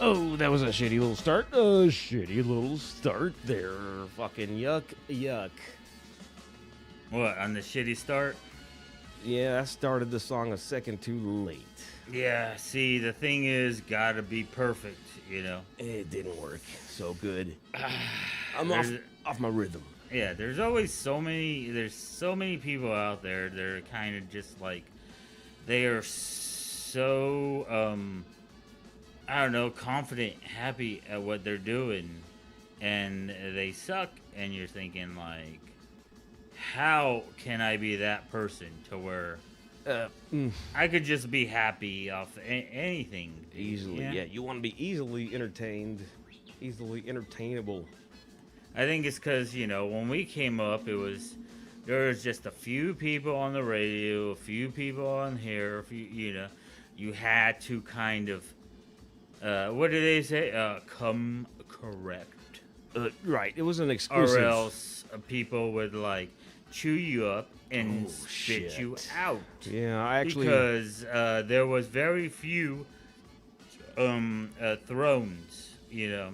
Oh, that was a shitty little start. There. Fucking yuck. What, on the shitty start? Yeah, I started the song a second too late. Yeah, see, the thing is, gotta be perfect, you know? It didn't work so good. I'm off my rhythm. Yeah, there's so many people out there that are kind of just like, they are so, I don't know, confident, happy at what they're doing, and they suck, and you're thinking like, how can I be that person to where I could just be happy off anything Easily, yeah. You want to be easily entertained, easily entertainable. I think it's because, you know, when we came up, there was just a few people on the radio, a few people on here, you had to kind of, what do they say? Come correct. Right, it was an exclusive. Or else people would, like, chew you up and spit you out. Yeah, I actually... Because there was very few thrones, you know.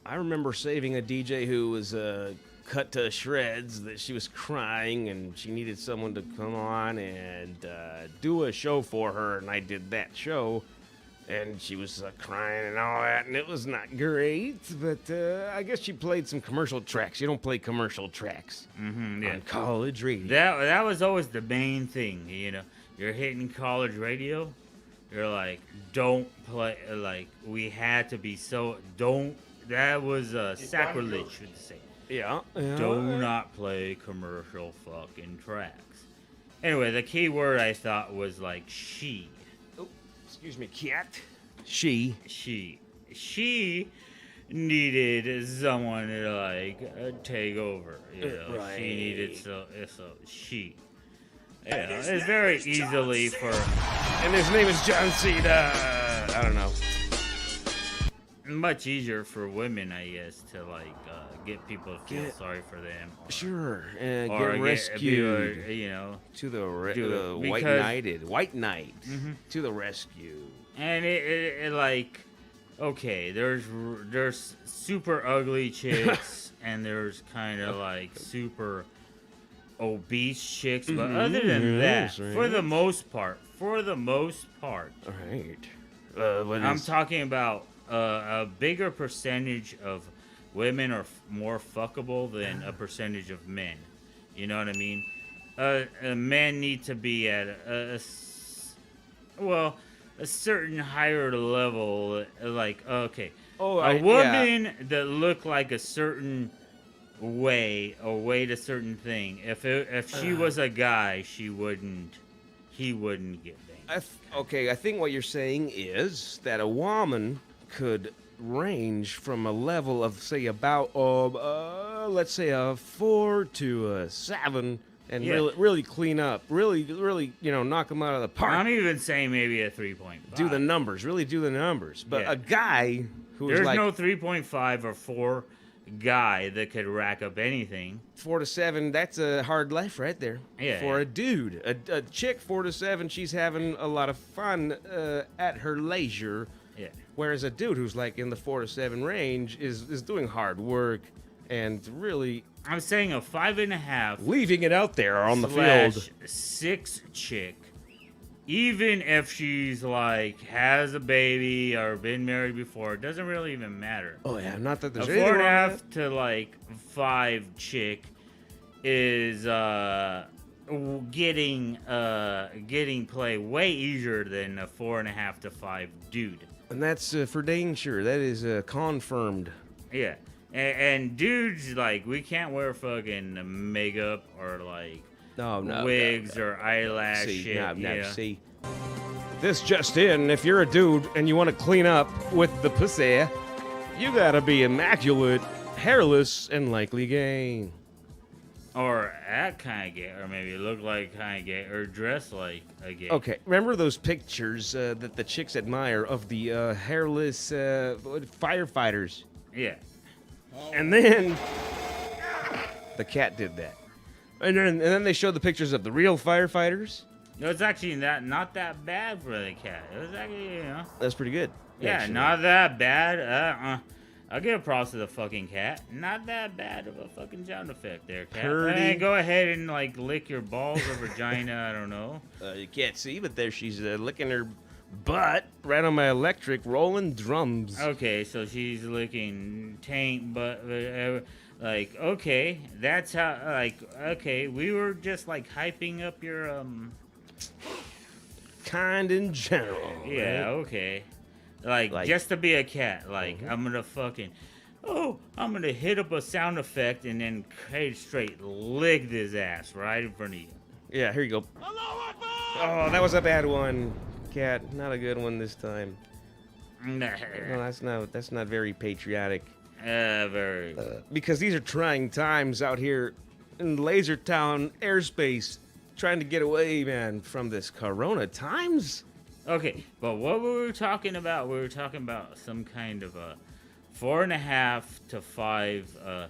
I remember saving a DJ who was cut to shreds, that she was crying and she needed someone to come on and do a show for her, and I did that show, and she was crying and all that, and it was not great, but I guess she played some commercial tracks. You don't play commercial tracks on college radio. That was always the main thing, you know. You're hitting college radio, you're like, don't play, like, we had to be so, don't. That was sacrilege, would say. Yeah. Do not play commercial fucking tracks. Anyway, the key word I thought was like she. Oh, excuse me, cat. She needed someone to like take over. You know, right. She needed so she. Yeah, it's very easily for. And his name is John Cena. I don't know. Much easier for women, I guess, to like get people to feel sorry for them. Or get rescued. You know, to the white knight to the rescue. And it like, okay, there's super ugly chicks and there's kind of like super obese chicks, but other than that, for the most part, all right. I'm talking about a bigger percentage of women are more fuckable than a percentage of men. You know what I mean? Men need to be at a certain higher level. Like, okay, a woman that looked like a certain way or weighed a certain thing. If she was a guy, he wouldn't get banged. I think what you're saying is that a woman could range from a level of, say, about let's say a 4 to a 7, and really clean up, really, you know, knock them out of the park. I'm even saying maybe a 3.5. Do the numbers, but a guy who's there's like no 3.5 or 4 guy that could rack up anything. 4 to 7, that's a hard life right there. Yeah, for a dude, a chick 4 to 7, she's having a lot of fun at her leisure. Yeah. Whereas a dude who's like in the 4 to 7 range is doing hard work and really. I'm saying a 5.5. Leaving it out there on the field. 6 chick, even if she's like has a baby or been married before, it doesn't really even matter. Oh yeah, not that there's a 4.5 to like 5 chick is getting play way easier than a 4.5 to 5 dude. And that's for dang sure. That is confirmed. Yeah. And dudes, like, we can't wear fucking makeup or, like, wigs or eyelash shit. See. This just in, if you're a dude and you want to clean up with the pussy, you gotta be immaculate, hairless, and likely gay. Or act kind of gay, or maybe look like kind of gay, or dress like a gay. Okay, remember those pictures that the chicks admire of the hairless firefighters? Yeah. And then the cat did that. And then they showed the pictures of the real firefighters. It was actually not that bad for the cat. It was actually, That's pretty good. yeah, actually. not that bad. I'll give props to the fucking cat. Not that bad of a fucking sound effect there, cat. Pretty- Go ahead and like lick your balls or vagina. I don't know. You can't see, but there she's licking her butt right on my electric rolling drums. Okay, so she's licking taint, but like, okay, that's how. Like, okay, we were just like hyping up your Kind in general. Yeah, right? okay. Like just to be a cat, like I'm gonna fucking, I'm gonna hit up a sound effect and then straight lick this ass right in front of you. Yeah, here you go. Oh, that was a bad one, cat. Not a good one this time. No, that's not very patriotic. Very. Because these are trying times out here in Laser Town airspace, trying to get away, man, from this Corona times. Okay, but what we were talking about, some kind of a 4.5 to 5.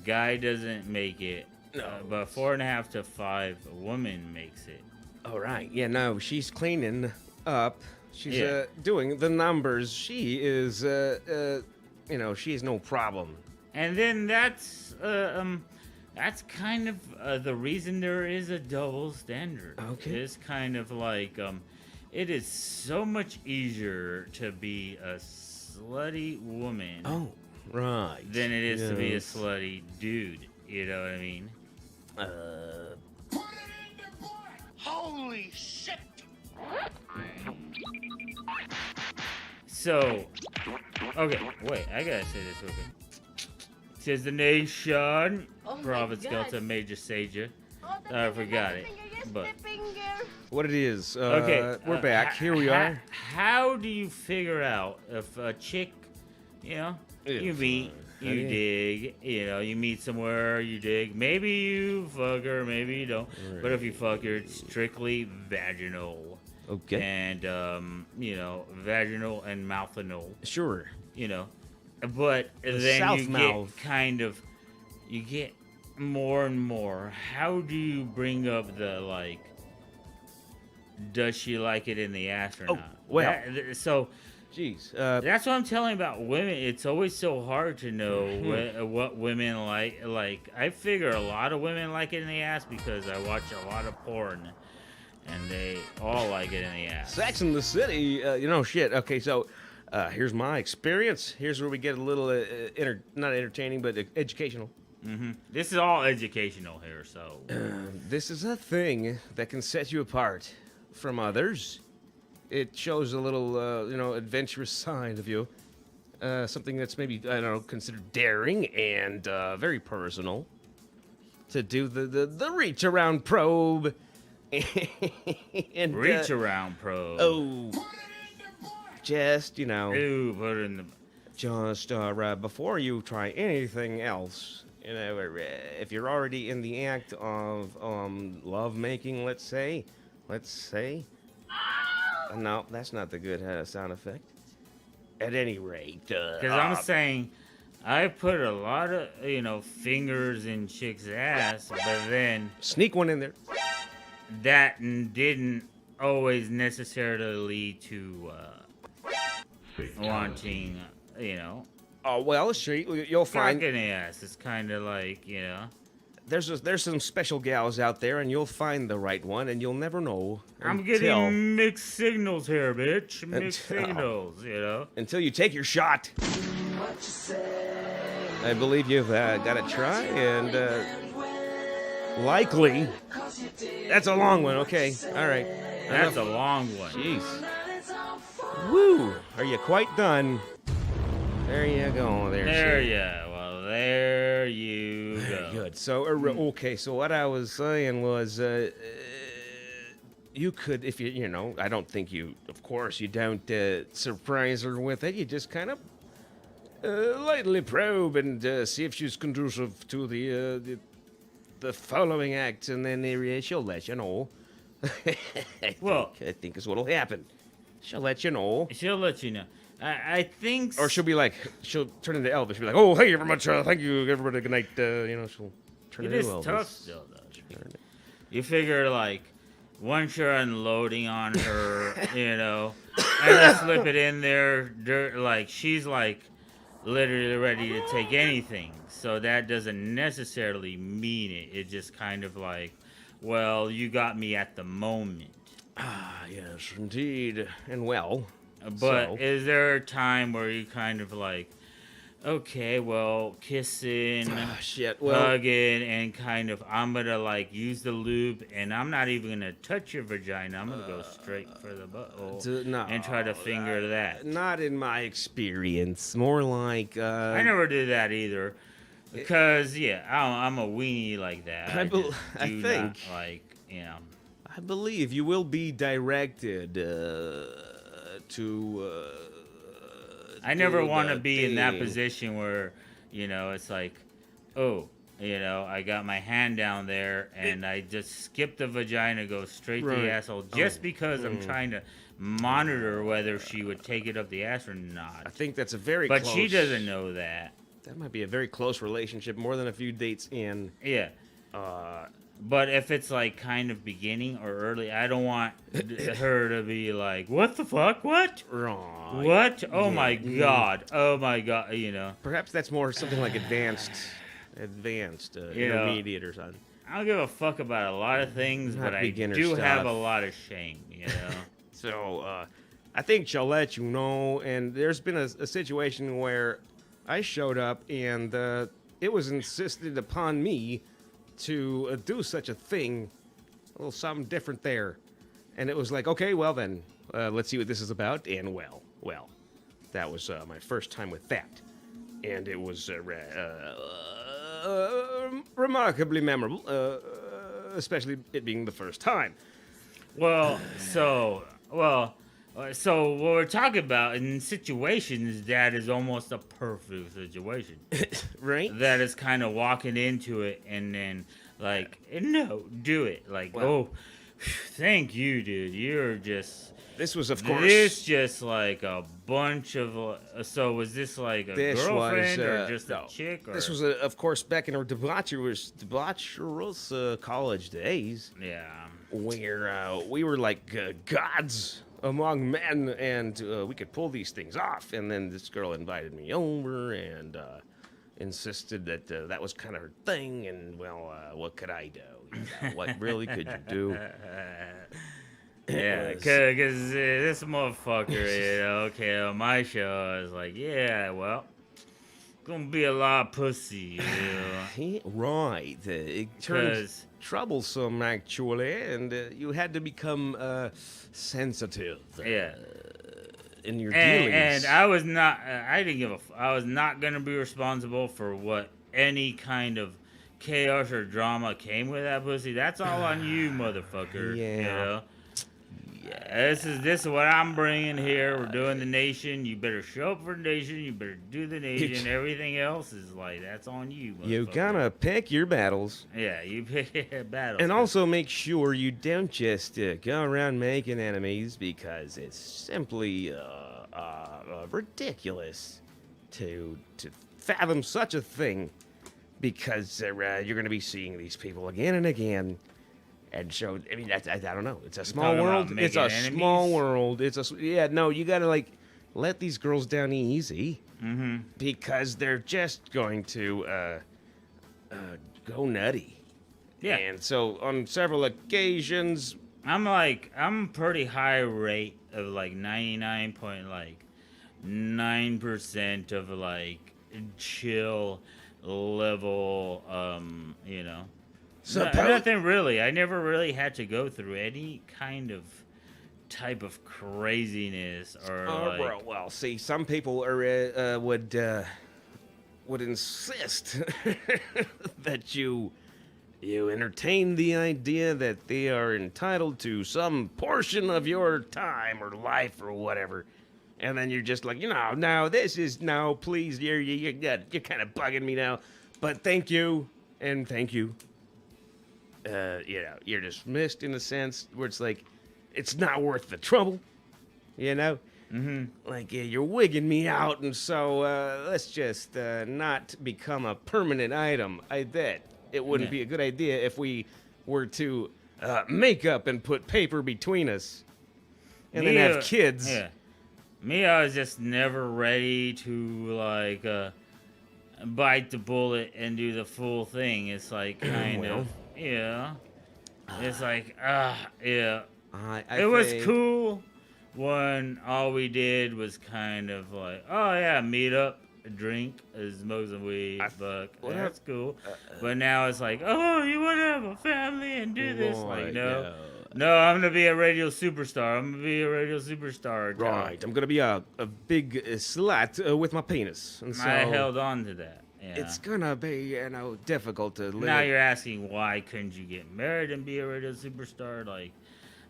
Guy doesn't make it, but 4.5 to 5 woman makes it. All right, yeah, no, she's cleaning up. She's doing the numbers. She is, she is no problem. And then that's kind of the reason there is a double standard. Okay. It's kind of like it is so much easier to be a slutty woman Right. than it is to be a slutty dude. You know what I mean? Put it in the butt! Holy shit! So, okay, wait, I gotta say this real quick. Says the nation, Prophet Skeleton Major Sager. I forgot it, but What it is? okay, we're back. Here we are. How do you figure out if a chick, you meet, you dig, you meet somewhere, you dig. Maybe you fuck her, maybe you don't. Right. But if you fuck her, it's strictly vaginal. Okay. And vaginal and mouthinal. Sure. But then south you mouth. you get more and more. How do you bring up the like? Does she like it in the ass or not? Well. Jeez. That's what I'm telling you about women. It's always so hard to know what women like. Like, I figure a lot of women like it in the ass because I watch a lot of porn, and they all like it in the ass. Sex in the City, shit. Okay, so here's my experience. Here's where we get a little, not entertaining, but educational. This is all educational here, so. This is a thing that can set you apart from others. It shows a little, adventurous side of you. Something that's maybe, considered daring and very personal. To do the reach around probe. And, Reach around probe. Oh. Just, Ooh, put it in the. Just before you try anything else, if you're already in the act of love making, let's say. No, that's not the good sound effect. At any rate, Because I'm saying, I put a lot of fingers in chicks' ass, but then sneak one in there. that didn't always necessarily lead to wanting, Oh well, sure. You'll find fucking ass. It's kind of like, there's some special gals out there, and you'll find the right one, and you'll never know. I'm getting mixed signals here, bitch. Mixed signals, until you take your shot. I believe you've got to try, and likely. That's a long one. Okay, all right. That's a long one. Jeez. Woo! Are you quite done? There you go. There you go. Very good. So, okay. So what I was saying was, you could, if you, I don't think you, of course, you don't surprise her with it. You just kind of lightly probe and see if she's conducive to the following acts, and then she'll let you know. I think is what'll happen. She'll let you know. She'll let you know. I think. Or she'll be like, she'll turn into Elvis. She'll be like, oh, thank you very much. Thank you, everybody. Good night. She'll turn into Elvis. It is tough still, though. You figure, like, once you're unloading on her, you know, and I slip it in there, like she's like literally ready to take anything. So that doesn't necessarily mean it. It just kind of like, well, you got me at the moment. Ah, yes, indeed. And well, But so, is there a time where you kind of like, okay, well, kissing, shit. Well, hugging, and kind of, I'm gonna like use the lube, and I'm not even gonna touch your vagina. I'm gonna go straight for the butthole no, and try to finger that. Not in my experience. More like, I never did that either, because yeah, I'm a weenie like that. I just I do think- not like, you know. I believe you will be directed to. I never do want to the be in that thing. position where, you know, it's like, oh, you know, I got my hand down there and I just skip the vagina, go straight to Right. the asshole, just because I'm trying to monitor whether she would take it up the ass or not. I think that's a very But close. she doesn't know that. That might be a very close relationship, more than a few dates in. Yeah. But if it's like kind of beginning or early, I don't want her to be like, what the fuck? What? Wrong. What? Oh Yeah. my god. Oh my god. You know. Perhaps that's more something like advanced, You know, intermediate or something. I don't give a fuck about a lot of things, Not but I beginner do have a stuff. lot of shame, you know? So, I think she'll let you know. And there's been a situation where I showed up and it was insisted upon me to do such a thing. A little something different there. And it was like, okay, well then, let's see what this is about. And well, that was my first time with that. And it was remarkably memorable, especially it being the first time. So what we're talking about in situations, that is almost a perfect situation. Right? That is kind of walking into it and then, like, no, do it. Like, Well- oh, thank you, dude. You're just... This was, of course... This just like a bunch of... so was this like a This girlfriend was, or just no. a chick? Or? This was, of course, back in our debaucherous college days, Yeah. where we were like gods among men, and we could pull these things off. And then this girl invited me over and insisted that that was kind of her thing. And, well, what could I do? You know, what really could you do? Yeah, It because this motherfucker, you know, okay, on my show, I was like, yeah, well, gonna be a lot of pussy, you know. Right. It turns 'Cause- troublesome, actually, and you had to become sensitive Yeah. in your And dealings. I was not, I didn't give a, I was not gonna be responsible for what any kind of chaos or drama came with that pussy. That's all on you, motherfucker. You Yeah. know? This is what I'm bringing here. We're doing the nation. You better show up for the nation. You better do the nation. Everything else is like, that's on you, You motherfucker. gotta pick your battles. Yeah, you pick a battle. And also make sure you don't just go around making enemies, because it's simply ridiculous to fathom such a thing, because you're going to be seeing these people again and again. And so, I mean, I don't know. It's a small talking about world. It's a making small enemies? world. You got to, like, let these girls down easy, Mm-hmm. because they're just going to go nutty. Yeah. And so on several occasions, I'm pretty high rate of like 99.9% of like chill level, you know. Nothing really. I never really had to go through any kind of type of craziness or like, well, see, some people are would insist that you entertain the idea that they are entitled to some portion of your time or life or whatever, and then you're just like, no, this is no, please, you're kind of bugging me now, but thank you and thank you. You're dismissed in a sense where it's like, it's not worth the trouble, Mm-hmm. Like, you're wigging me out, and so let's just not become a permanent item. I bet it wouldn't Yeah. be a good idea if we were to makeup and put paper between us, and then have kids. Yeah. Me, I was just never ready to like bite the bullet and do the full thing. It's like kind of yeah. It's like yeah. It was cool when all we did was kind of like, oh yeah, meet up, drink, smoke some weed, fuck. That's cool. But now it's like, oh, you want to have a family and do this? Like, no. No, I'm going to be a radio superstar. I'm going to be a radio superstar. Right. I'm going to be a big slut with my penis. And so I held on to that. Yeah. It's going to be, difficult to live. Now you're asking why couldn't you get married and be a radio superstar? Like,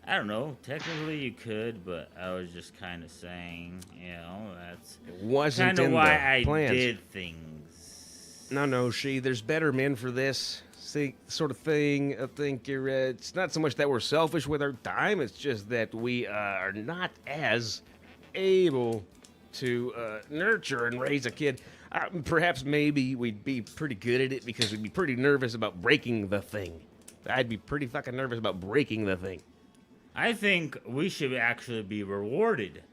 I don't know. Technically, you could, but I was just kind of saying, that's kind of why I did things. No, there's better men for this sort of thing. I think it's not so much that we're selfish with our time. It's just that we are not as able to nurture and raise a kid. Perhaps maybe we'd be pretty good at it because we'd be pretty nervous about breaking the thing. I'd be pretty fucking nervous about breaking the thing. I think we should actually be rewarded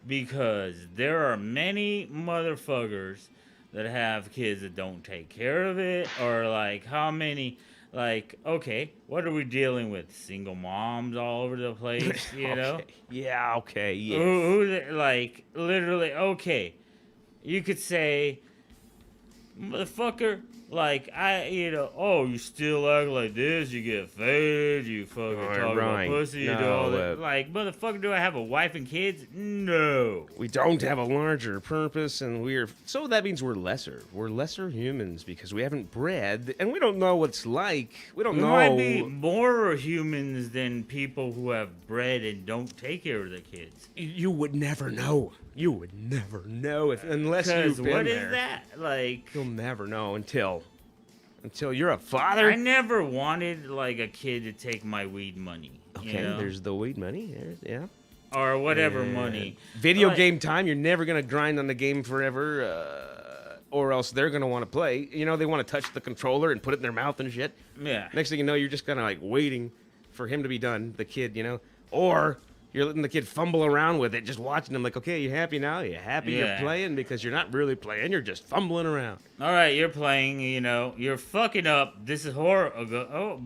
because there are many motherfuckers that have kids that don't take care of it, or like how many, like, okay, what are we dealing with? Single moms all over the place, you know? Yeah, okay, yeah. Like, literally, okay, you could say, motherfucker, like, oh, you still act like this, you get faded, you fucking talk about pussy, you do all that. Like, motherfucker, do I have a wife and kids? No. We don't have a larger purpose, and so that means we're lesser. We're lesser humans because we haven't bred, and we don't know what it's like. We know. Might be more humans than people who have bred and don't take care of their kids. You would never know. You would never know unless you've been there. What is that? Like, you'll never know until you're a father. I never wanted like a kid to take my weed money. Okay, there's the weed money. Yeah. Or whatever money. Video game time. You're never gonna grind on the game forever, or else they're gonna want to play. They want to touch the controller and put it in their mouth and shit. Yeah. Next thing you know, you're just kind of like waiting for him to be done, the kid. Or you're letting the kid fumble around with it, just watching him like, okay, you happy now? You happy you're playing? Because you're not really playing. You're just fumbling around. All right, you're playing, you're fucking up. This is horrible.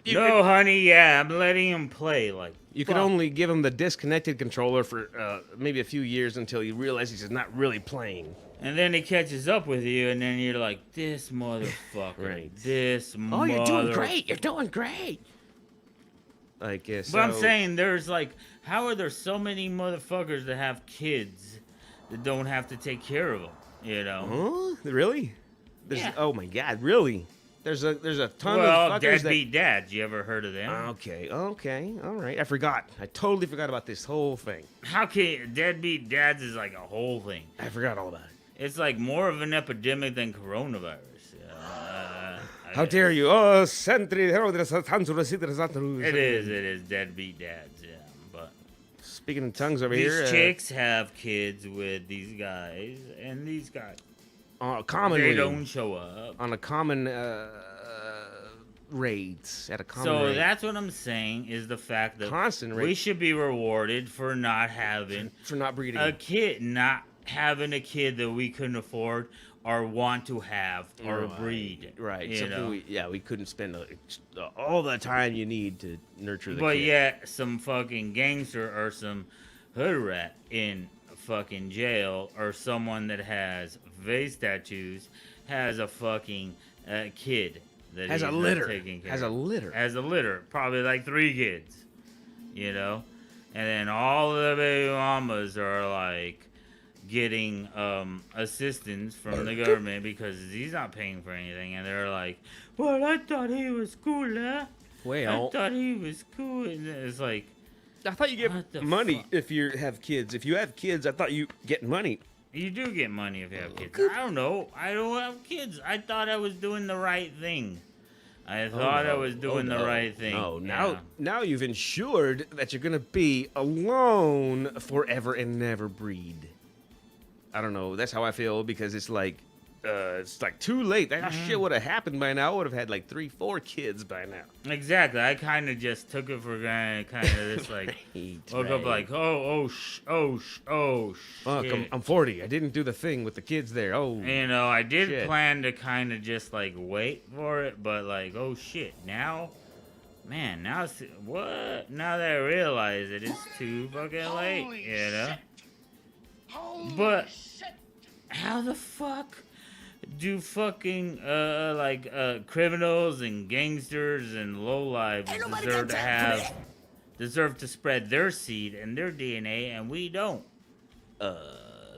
No, honey, I'm letting him play. Like, you can only give him the disconnected controller for maybe a few years until you realize he's not really playing. And then he catches up with you, and then you're like, this motherfucker. Right. Oh, you're doing great. You're doing great. Like, yeah, But I'm saying there's like, how are there so many motherfuckers that have kids that don't have to take care of them? Huh? Really? Yeah. Oh my God, really? There's a ton of fuckers deadbeat dads. You ever heard of them? Okay, all right. I forgot. I totally forgot about this whole thing. How can deadbeat dads is like a whole thing? I forgot all about it. It's like more of an epidemic than coronavirus. How dare you? Oh, it is deadbeat dads, yeah. But speaking in tongues over these here, chicks have kids with these guys, and these guys commonly they don't show up on a common rate at a common So rate. that's what I'm saying is the fact that constant rate. We should be rewarded for not having for not breeding a kid, not having a kid that we couldn't afford or want to have or breed. Right. We couldn't spend all the time you need to nurture the kid. But yet, some fucking gangster or some hood rat in fucking jail or someone that has face tattoos has a fucking kid that has a litter. Has a litter. Probably like 3 kids. And then all of the baby mamas are like getting assistance from the government because he's not paying for anything, and they're like, well, I thought he was cool, huh? Well, I thought he was cool. And it's like, I thought you get money if you have kids. If you have kids, I thought you get money. You do get money if you have kids. I don't know. I don't have kids. I thought I was doing the right thing. I thought I was doing the right thing. No, now you've ensured that you're gonna be alone forever and never breed. I don't know. That's how I feel because it's like it's like too late. That Mm-hmm. shit would have happened by now. I would have had like 3-4 kids by now. Exactly. I kind of just took it for granted. Kind of just like woke up like, oh Fuck, shit. I'm 40. I didn't do the thing with the kids there. Oh, You know, I did shit. plan to kind of just like wait for it, but like, oh shit, now, man, now it's what? Now that I realize it, it's too fucking late, Holy you know. shit. Holy But- shit. How the fuck do fucking criminals and gangsters and lowlives Ain't nobody deserve got to time for have deserve to spread their seed and their DNA and we don't?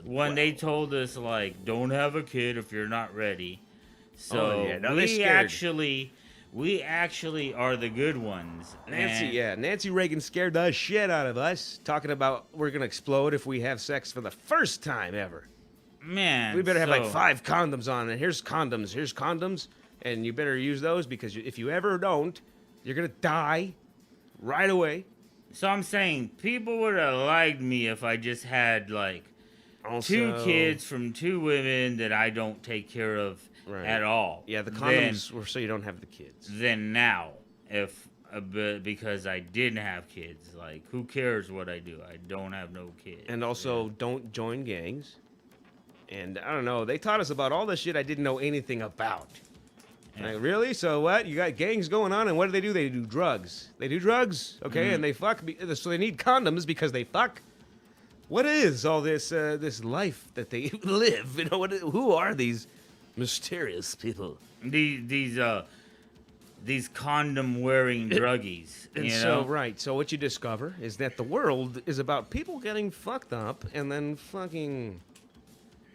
When they told us like, don't have a kid if you're not ready. So Oh, yeah. No, they're we actually are the good ones. Nancy Reagan scared the shit out of us, talking about we're gonna explode if we have sex for the first time ever. Man, We better have like so- 5 condoms on, and here's condoms, and you better use those because if you ever don't, you're gonna die right away. So I'm saying people would have liked me if I just had like two Also- kids from 2 women that I don't take care of Right. at all. Yeah, the condoms were so you don't have the kids. Then now, if because I didn't have kids, like who cares what I do? I don't have no kids. And also, don't join gangs. And I don't know, they taught us about all this shit I didn't know anything about. Yeah. Like, really? So what? You got gangs going on, and what do? They do drugs. They do drugs, okay? And they fuck. So they need condoms because they fuck. What is all this this life that they live? You know, who are these mysterious people? These condom wearing druggies. And You so, know? right. So what you discover is that the world is about people getting fucked up and then fucking.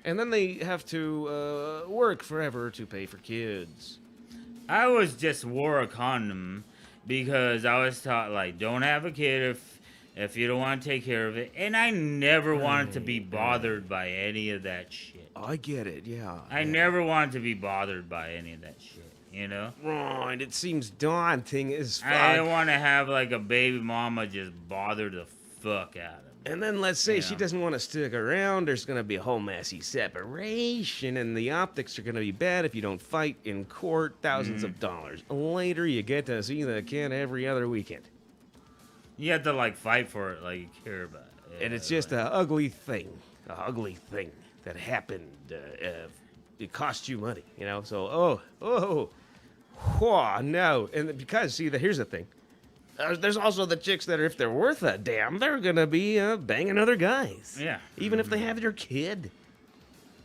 And then they have to work forever to pay for kids. I was just wore a condom because I was taught like don't have a kid if you don't want to take care of it, and I never wanted to be bothered by any of that shit. I get it, yeah. I never wanted to be bothered by any of that shit, you know? Right, it seems daunting as fuck. I didn't want to have like a baby mama just bother the fuck out of me. And then let's say she Yeah. doesn't want to stick around. There's going to be a whole messy separation, and the optics are going to be bad if you don't fight in court. Thousands of dollars. Later, you get to see the kid every other weekend. You have to like fight for it, like you care about it. And it's just an ugly thing. That happened. It cost you money, you know? So, no. And because, see, here's the thing. There's also the chicks that are, if they're worth a damn, they're gonna be banging other guys. Yeah. Even if they have your kid,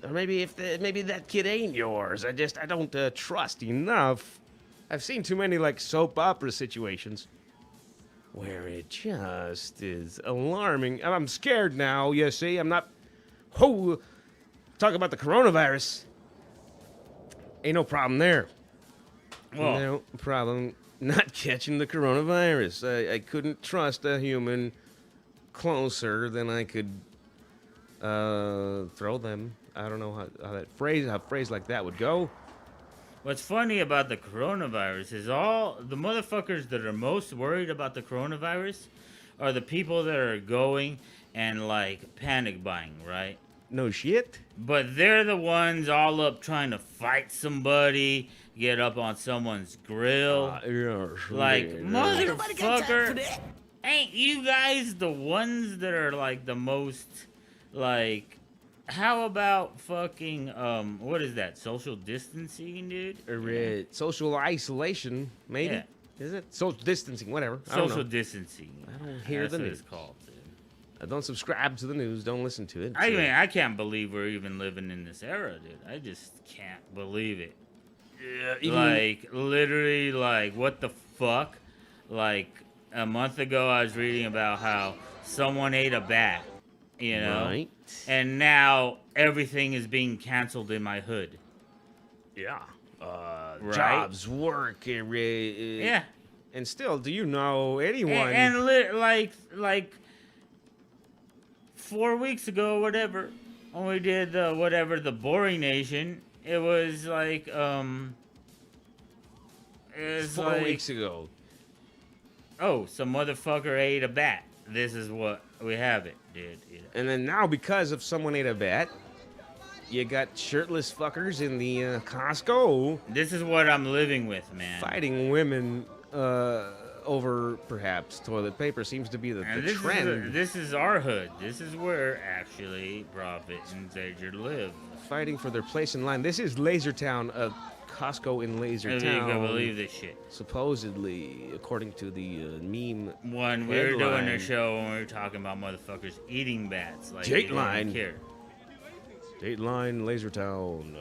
or maybe maybe that kid ain't yours. I don't trust enough. I've seen too many like soap opera situations where it just is alarming. I'm scared now. You see, I'm not. Talk about the coronavirus. Ain't no problem there. Well, No problem not catching the coronavirus. I couldn't trust a human closer than I could throw them. I don't know how a phrase like that would go. what's funny about the coronavirus is all the motherfuckers that are most worried about the coronavirus are the people that are going and like panic buying, right? No shit. But they're the ones all up trying to fight somebody, get up on someone's grill. Like, Ain't nobody got time for motherfucker, that. ain't you guys the ones that are like the most, like, how about fucking, what is that, social distancing, dude? Social isolation, maybe. Yeah. Is it social distancing? Whatever. I don't Social know. distancing. I don't hear That's the what news. it's called, dude. Don't subscribe to the news. Don't listen to it. I mean, I can't believe we're even living in this era, dude. I just can't believe it. Like, literally, like, what the fuck? Like, a month ago, I was reading about how someone ate a bat, you know? Right. And now everything is being canceled in my hood. Yeah. Right? Jobs, work. Yeah. And still, do you know anyone? Like 4 weeks ago, whatever, when we did the Boring Nation, it was like, it was 4 like, weeks ago. oh, some motherfucker ate a bat. This is what we have it, dude. You know? And then now, because of someone ate a bat, You got shirtless fuckers in the Costco This is what I'm living with, man. fighting women over perhaps toilet paper seems to be the And trend. this is our hood. This is where actually Prophet and Zager live. Fighting for their place in line. This is Lasertown, Costco in If you Lasertown. can believe this shit. Supposedly, according to the meme. When we were doing Headline. a show and we were talking about motherfuckers eating bats, like Dateline. they didn't even care. Dateline, Lasertown,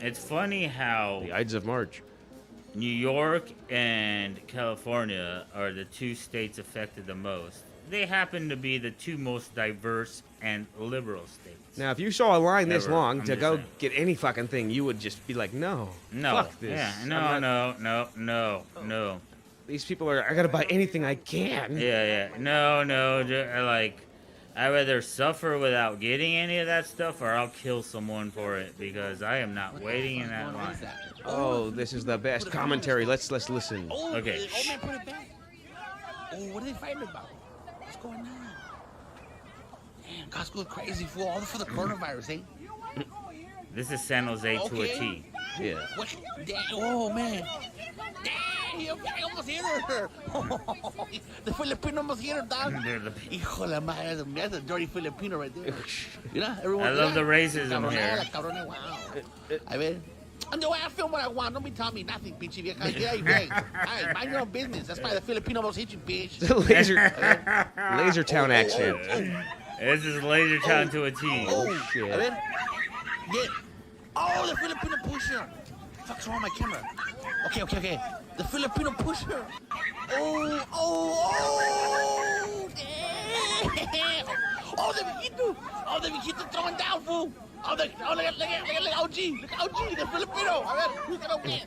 It's funny how the Ides of March. New York and California are the two states affected the most. They happen to be the two most diverse and liberal states. Now, if you saw a line this Ever. long I'm to just go saying. get any fucking thing, you would just be like, no, No, fuck this. yeah, I'm no, not- no. These people are, I gotta buy anything I can. Yeah, no, like, I'd rather suffer without getting any of that stuff, or I'll kill someone for it because I am not waiting in that line. Oh, this is the best commentary. Let's listen. Oh, Okay. Oh, man, put it back. Oh, what are they fighting about? What's going on? Damn, Costco's crazy, fool. All for the coronavirus, eh? This is San Jose to a Okay. T. Yeah. What? Damn, oh, man. Damn, I almost hit her. The Filipino almost hit her, dog. They're the- Hijo de la madre, that's a dirty Filipino right there. You know, everyone. I love the racism Cabrona, here. cabrona, wow. A ver. And the way I film what I want, don't be telling me nothing, bitchy vieja. Yeah, you right. Alright, mind your own business. That's why the Filipino almost hit you, bitch. The Lasertown accent. This is Laser Town to a T. Oh, shit. A ver. Yeah. Oh, the Filipino pusher. Fuck's wrong with my camera? Okay. The Filipino pusher. Oh. Damn. Oh, the viejito. Oh, the viejito throwing down, fool. Look at OG. Look at OG, the Filipino. A ver, who's gonna win?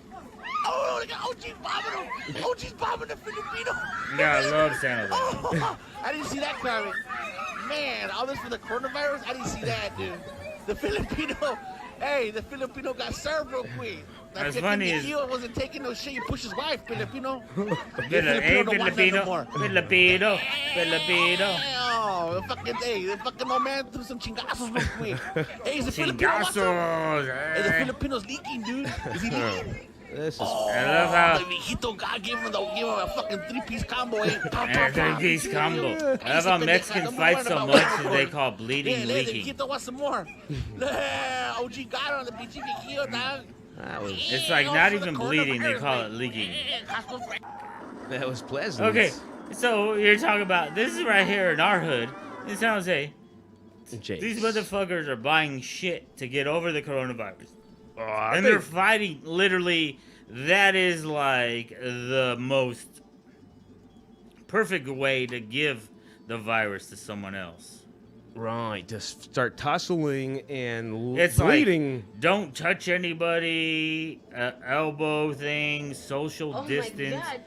Oh, look at OG bombing him. OG's bombing the Filipino. Yeah, I love San Jose. Oh, I didn't see that coming. Man, all this for the coronavirus? I didn't see that, dude. The Filipino, the Filipino got served real quick. That That's fucking funny is- Miguel wasn't taking no shit. You push his wife, Filipino. Hey, don't want that no more. Filipino. Damn, the fucking old man threw some chingazos real quick. Hey, is the Filipino watching? Chingazos. Hey, the eh. Filipino's leaking, dude. Is he leaking? This is Oh, I love how- the viejito God gave him a fucking three-piece combo, eh? And a three-piece combo. I love how Ese pendeja, Mexicans don't fight worry so about much what that we're they doing. call bleeding The leaking. viejito wants some more. Yeah, OG got on the bitchy viejito, dog. that was It's like not even bleeding, they call it leaking. that was pleasant. Okay, so you're talking about this is right here in our hood in San Jose. Jace. These motherfuckers are buying shit to get over the coronavirus. Oh, I And think- they're fighting, literally, that is like the most perfect way to give the virus to someone else. right, just start tussling and It's bleeding. like, don't touch anybody, elbow things, social Oh distance. my God!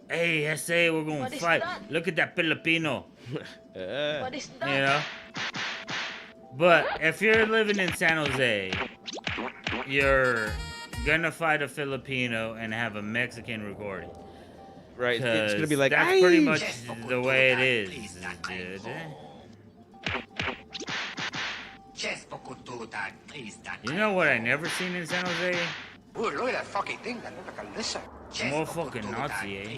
Hey, I say we're gonna What is fight. that? Look at that Filipino, What is that? you know? But if you're living in San Jose, you're gonna fight a Filipino and have a Mexican recording. Right, it's gonna be like, that's pretty "Ay." much the way it is, dude. You know what I never seen in San Jose? Ooh, look at that fucking thing. That looks like a lizard. More fucking Nazi, eh?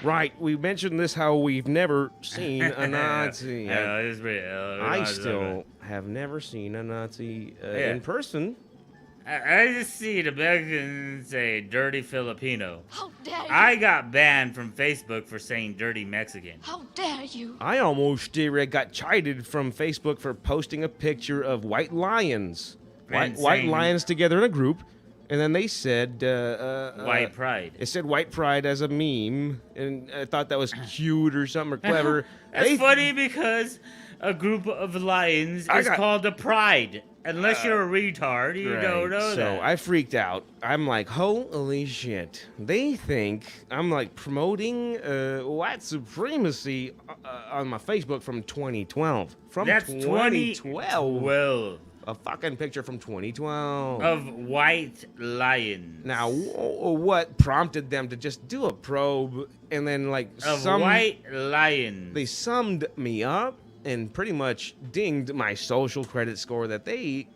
Right, we mentioned this how we've never seen a Nazi. Yeah, it's pretty, I still have never seen a Nazi Yeah. in person. I just see the Mexicans say dirty Filipino. How dare you? I got banned from Facebook for saying dirty Mexican. How dare you? I almost got chided from Facebook for posting a picture of white lions. And White saying- lions together in a group, and then they said White pride. It said white pride as a meme, and I thought that was cute or something or clever. That's They- funny because a group of lions I is got- called a pride. Unless you're a retard, you Right, don't know so that. I freaked out. I'm like, holy shit. They think I'm like promoting white supremacy on my Facebook from 2012. From That's 2012. 2012 A fucking picture from 2012. of white lions. Now, what prompted them to just do a probe and then like Of white lions. They summed me up and pretty much dinged my social credit score that they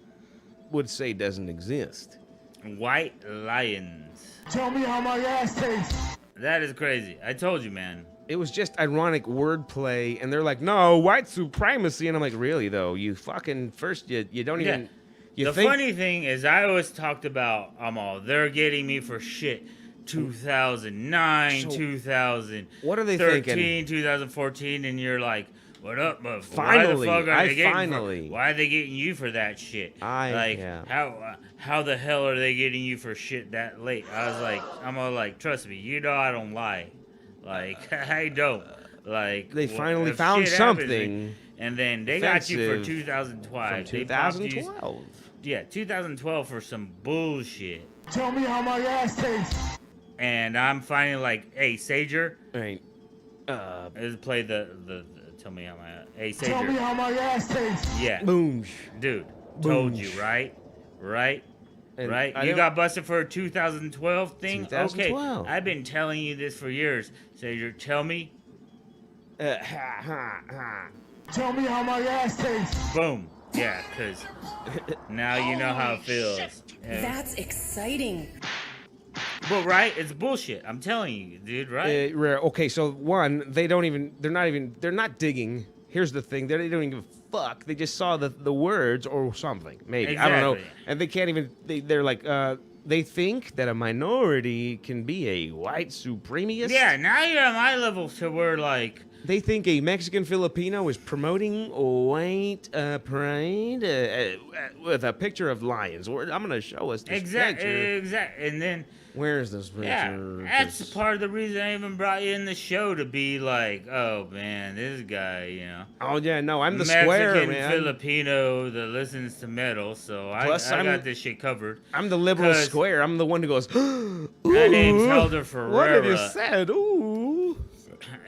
would say doesn't exist. White lions. Tell me how my ass tastes. That is crazy. I told you, man. It was just ironic wordplay, and they're like, "No, white supremacy," and I'm like, "Really though? You fucking first you don't even." Yeah. You The think funny thing is, I always talked about, they're getting me for shit. 2009, So, 2013, what are they thinking? 2014, and you're like, what up, motherfucker? Finally, why the fuck are I they getting finally- why are they getting you for that shit? How the hell are they getting you for shit that late? I'm all like, trust me, you know I don't lie. Like, I don't. Like, They finally if found shit happens, something and then they got you for offensive 2012. from They popped you- 2012. Yeah, 2012 for some bullshit. Tell me how my ass tastes. And I'm finally like, hey, Sager, Right. let's play the tell me how my, hey, Tell me Sager. how my ass tastes. Yeah, Boom. dude, told Boom. you, right? Right? And Right? I You don't- got busted for a 2012 thing? 2012. Okay, I've been telling you this for years. Sager, tell me. Ha, ha, ha. Tell me how my ass tastes. Boom. Yeah, because now you know how it feels. Yeah. That's exciting. But, right? It's bullshit. I'm telling you, dude, right? Rare. Okay, so one, they're not digging. Here's the thing, they don't even give a fuck. They just saw the words or something, maybe. I don't know. Exactly. And they can't even, they're like, they think that a minority can be a white supremacist. Yeah, now you're at my level to where, like, They think a Mexican Filipino is promoting white pride with a picture of lions. I'm going to show us this picture. Exactly. And then, Where is this picture? yeah, that's 'Cause- part of the reason I even brought you in the show, to be like, oh man, this guy, Oh, yeah, no, I'm the Mexican square, man. Filipino that listens to metal, so Plus, I I'm- got this shit covered. I'm the liberal 'Cause square. I'm the one who goes, Ooh, My name's Helder Ferreira. What have you said? Ooh.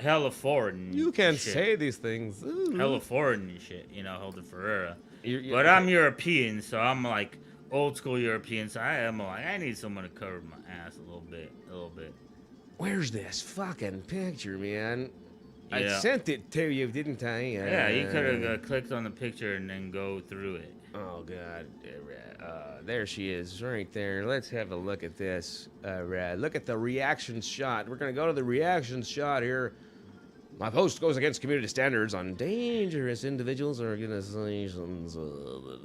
Hella foreign. You can't shit. say these things. Ooh. Hella foreign and shit, Helder Ferreira. You're- But I'm European, so I'm like old school European, so I need someone to cover my ass a little bit. Where's this fucking picture, man? I Yeah. sent it to you, didn't I? Yeah, you could have clicked on the picture and then go through it. Oh, God. There she is, right there. Let's have a look at this. Look at the reaction shot. We're going to go to the reaction shot here. My post goes against community standards on dangerous individuals or organizations.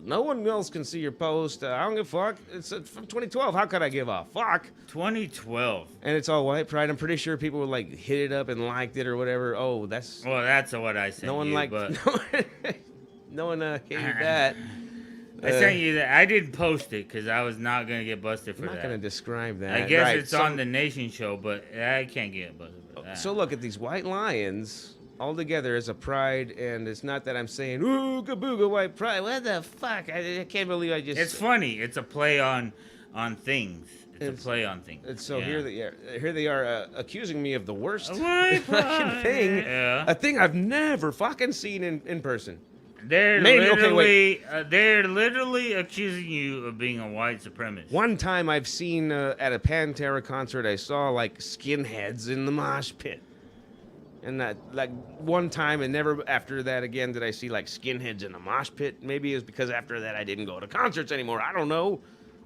No one else can see your post. I don't give a fuck. It's from 2012. How could I give a fuck? 2012. And it's all white pride. I'm pretty sure people would like hit it up and liked it or whatever. Oh, that's Well, that's what I sent no one you, liked. but No one gave you that. I sent you that. I didn't post it because I was not gonna get busted for I'm not that. gonna describe that. I guess Right, it's so- on the Nation show, but I can't get busted for that. So look at these white lions all together as a pride, and it's not that I'm saying ooh kabooga white pride. What the fuck? I can't believe I just. It's funny. It's a play on things. It's It's- a play on things. And so Yeah. here they are accusing me of the worst A white fucking pride, thing, yeah. a thing I've never fucking seen in person. They're Maybe- okay, literally, they're literally accusing you of being a white supremacist. One time I've seen at a Pantera concert, I saw like skinheads in the mosh pit. And that, like, one time, and never after that again did I see like skinheads in the mosh pit. Maybe it was because after that I didn't go to concerts anymore. I don't know.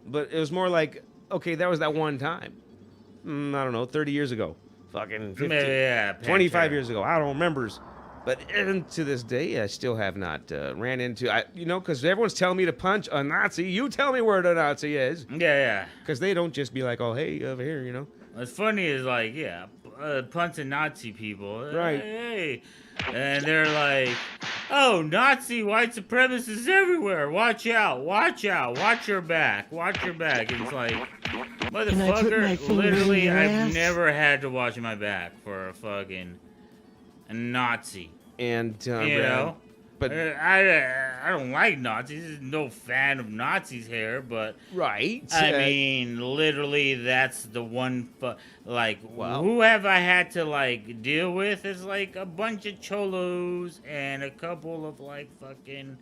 But it was more like, okay, that was that one time. I don't know, 30 years ago. Fucking 15, Yeah, 25 Pantera. years ago. I don't remember. But even to this day, I still have not ran into, because everyone's telling me to punch a Nazi. You tell me where the Nazi is. Yeah. Because they don't just be like, oh, hey, over here, What's funny is like, punching Nazi people. Right. Hey. And they're like, oh, Nazi white supremacists everywhere. Watch out. Watch your back. Watch your back. And it's like, motherfucker, literally, I've never had to watch my back for a Nazi. And, You know? but I don't like Nazis. No fan of Nazis here, but right. I mean, literally, that's the one. Wow. Who have I had to like deal with? Is like a bunch of cholos and a couple of like fucking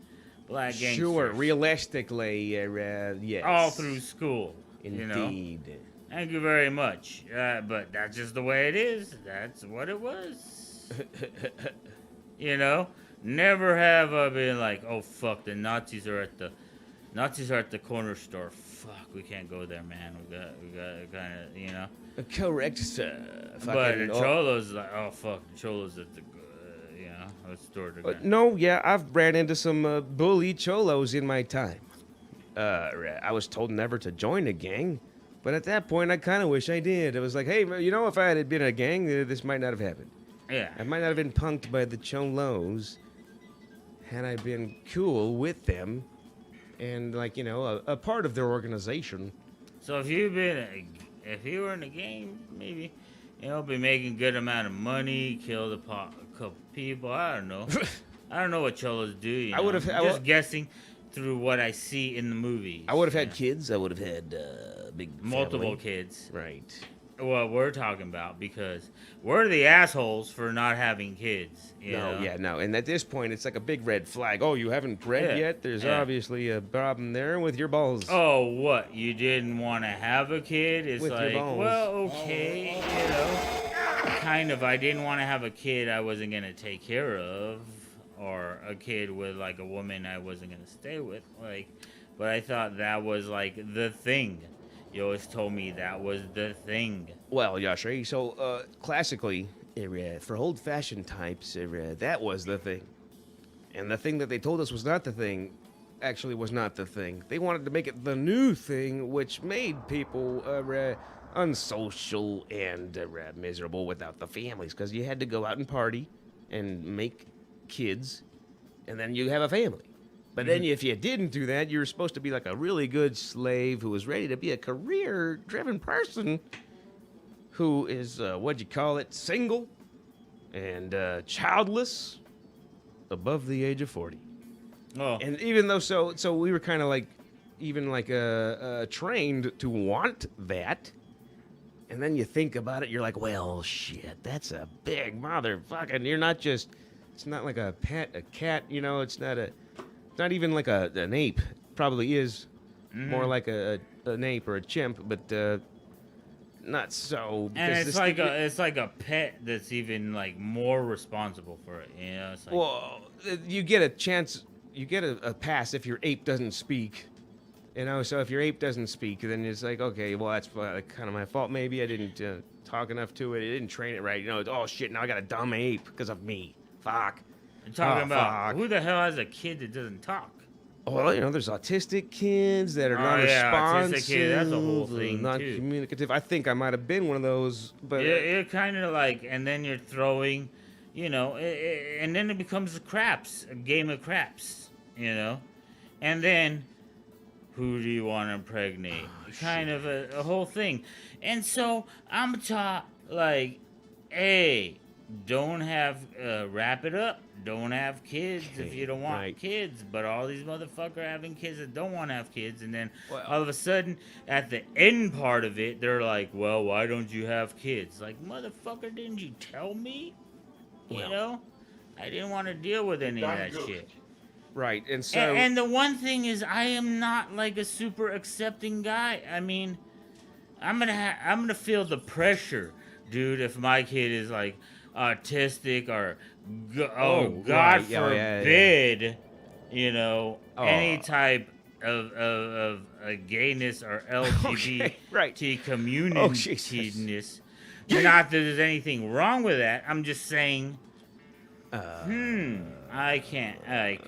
black gangsters. Sure, realistically, yes. All through school. Indeed. You know? Thank you very much. But that's just the way it is. That's what it was. You know. Never have I been like, oh fuck, the Nazis are at the corner store. Fuck, we can't go there, man. We got kind of, you know. Correct, sir. But the Cholos like, oh fuck, the Cholos at the, you know, store. No, yeah, I've ran into some bully cholos in my time. I was told never to join a gang, but at that point, I kind of wish I did. I was like, hey, you know, if I had been in a gang, this might not have happened. Yeah. I might not have been punked by the cholos had I been cool with them and, like, you know, a part of their organization. So if you were in a gang, maybe, you know, be making good amount of money, kill a couple people. I don't know. I don't know what cholos do. You know? Just guessing through what I see in the movies. I would have had kids. I would have had big multiple family. kids. Right. What we're talking about, because we're the assholes for not having kids. You know? Yeah, no. And at this point, it's like a big red flag. Oh, you haven't bred yet? There's obviously a problem there with your balls. Oh, what? You didn't want to have a kid? It's with like, your balls. well, okay, you know. Kind of, I didn't want to have a kid I wasn't going to take care of, or a kid with, like, a woman I wasn't going to stay with. Like, but I thought that was, like, the thing. You always told me that was the thing. Well, Yashri, so classically, for old-fashioned types, that was the thing. And the thing that they told us was not the thing actually was not the thing. They wanted to make it the new thing, which made people unsocial and miserable without the families, because you had to go out and party and make kids, and then you have a family. But then if you didn't do that, you were supposed to be like a really good slave who was ready to be a career-driven person who is, single and childless above the age of 40. Oh. And even though, so we were kind of like, even like trained to want that. And then you think about it, you're like, well, shit, that's a big motherfucking, you're not just, it's not like a pet, a cat, you know, it's not even like an ape. Probably is more like an ape or a chimp, but not so. And it's like a pet that's even like more responsible for it. You know, it's like, well, you get a chance, you get a pass if your ape doesn't speak. You know, so if your ape doesn't speak, then it's like, okay, well, that's kind of my fault. Maybe I didn't talk enough to it. I didn't train it right. You know, oh shit, now I got a dumb ape because of me. Fuck. I'm talking about who the hell has a kid that doesn't talk? Well, you know, there's autistic kids that are non-responsive, autistic kid, that's a whole thing, non-communicative. I think I might have been one of those, but you're kind of like, and then you're throwing, you know, and then it becomes a game of craps, you know, and then who do you want to impregnate? Kind of a whole thing, and so I'm taught like, hey, don't have wrap it up. Don't have kids if you don't want kids. But all these motherfuckers having kids that don't want to have kids, and then all of a sudden, at the end part of it, they're like, "Well, why don't you have kids?" Like, motherfucker, didn't you tell me? You know, I didn't want to deal with any of that shit. Right, and so and the one thing is, I am not like a super accepting guy. I mean, I'm gonna feel the pressure, dude, if my kid is like autistic or God forbid, you you know, any type of gayness or LGBT community-ness. Not that there's anything wrong with that. I'm just saying, I can't. I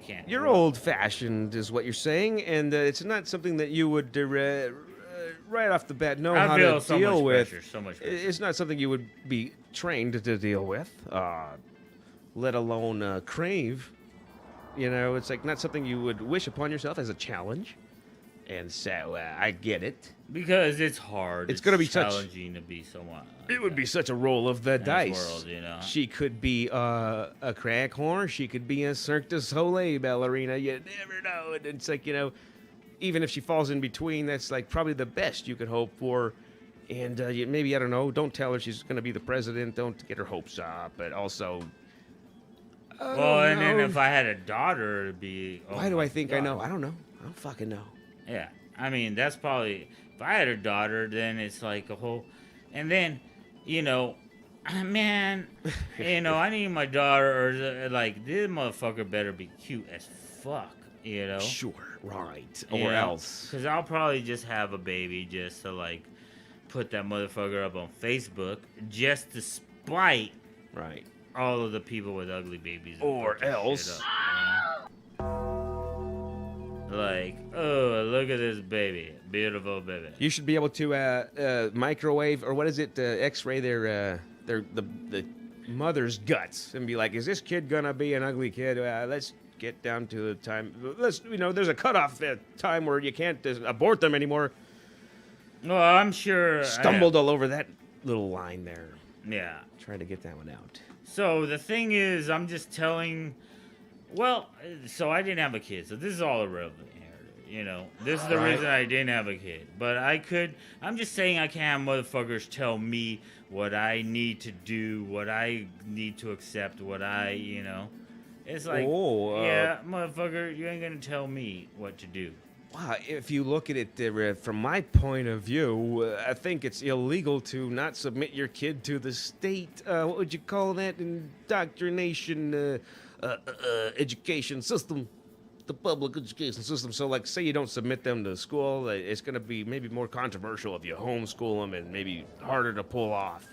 can't. You're old-fashioned, is what you're saying, and it's not something that you would right off the bat know how to deal with. So much pressure. It's not something you would be trained to deal with, let alone crave. You know, it's like not something you would wish upon yourself as a challenge. And so I get it. Because it's hard. It's going to be challenging to be someone. It would be such a roll of the dice. World, you know? She could be a crack whore. She could be a Cirque du Soleil ballerina. You never know. And it's like, you know, even if she falls in between, that's like probably the best you could hope for. And maybe, I don't know, don't tell her she's going to be the president. Don't get her hopes up. But also, and then if I had a daughter, it'd be... Why do I think I know? I don't know. I don't fucking know. Yeah. I mean, that's probably... If I had a daughter, then it's like a whole... And then, you know, Man, I need my daughter, or like, this motherfucker better be cute as fuck, Sure, right. You Or know? else. Because I'll probably just have a baby just to, like, put that motherfucker up on Facebook just to spite Right. all of the people with ugly babies. And Or fuck this else. shit up, Like, oh, look at this baby. Beautiful baby. You should be able to microwave, or what is it, X-ray the mother's guts and be like, is this kid gonna be an ugly kid? Let's get down to the time. There's a cutoff time where you can't abort them anymore. Well, I'm sure. Stumbled all over that little line there. Yeah. Trying to get that one out. So the thing is, I'm just telling. Well, so I didn't have a kid, so this is all irrelevant here. This is the reason I didn't have a kid. But I'm just saying I can't have motherfuckers tell me what I need to do, what I need to accept, It's like, yeah, motherfucker, you ain't gonna tell me what to do. Wow, if you look at it from my point of view, I think it's illegal to not submit your kid to the state, what would you call that, indoctrination education system, the public education system. So, like, say you don't submit them to school, it's going to be maybe more controversial if you homeschool them and maybe harder to pull off.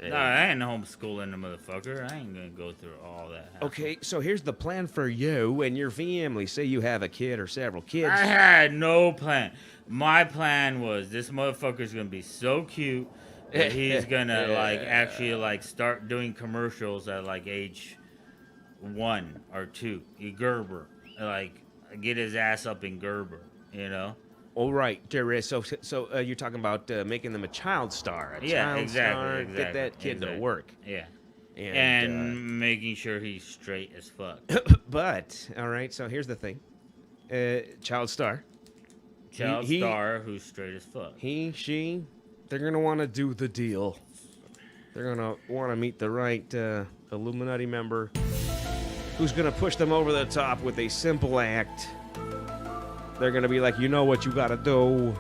No, I ain't homeschooling the motherfucker. I ain't gonna go through all that hassle. Okay, so here's the plan for you and your family. Say you have a kid or several kids. I had no plan. My plan was this motherfucker's gonna be so cute that he's gonna actually start doing commercials at like age 1 or 2. Gerber, like get his ass up in Gerber, All right, Jerry. So you're talking about making them a child star. Exactly. Get that kid to work. Yeah. And making sure he's straight as fuck. But all right. So here's the thing. Child star. Star who's straight as fuck. She, they're gonna want to do the deal. They're gonna want to meet the right Illuminati member who's gonna push them over the top with a simple act. They're gonna be like, you know what you gotta do.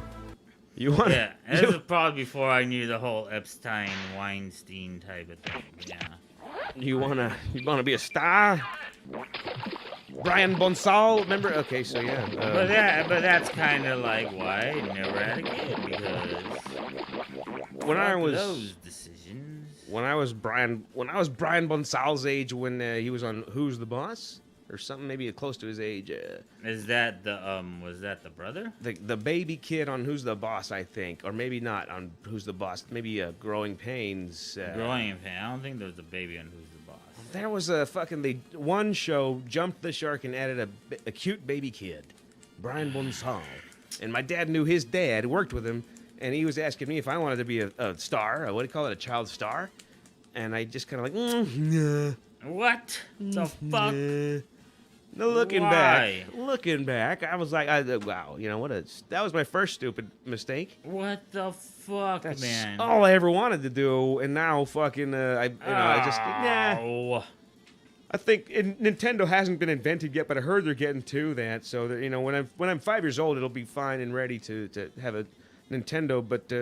You want? Yeah, this is probably before I knew the whole Epstein, Weinstein type of thing. Yeah. You wanna be a star? Brian Bonsall, remember? Okay, so yeah. But that's kind of like why I never had a kid, because when I was those decisions. When I was Brian Bonsall's age, when he was on Who's the Boss or something, maybe close to his age. Is that the was that the brother? The baby kid on Who's the Boss, I think, or maybe not on Who's the Boss. Maybe Growing Pains. Growing Pains. I don't think there was a baby on Who's the Boss. There was a one show jumped the shark and added a cute baby kid, Brian Bonsall, and my dad knew his dad, worked with him, and he was asking me if I wanted to be a star, what do you call it, a child star, and I just kind of like, nah. What the fuck? No, looking back, I was like, wow, that was my first stupid mistake. What the fuck, That's man? all I ever wanted to do, and now fucking, I just, nah. I think Nintendo hasn't been invented yet, but I heard they're getting to that. So that, when I'm 5 years old, it'll be fine and ready to have a Nintendo, but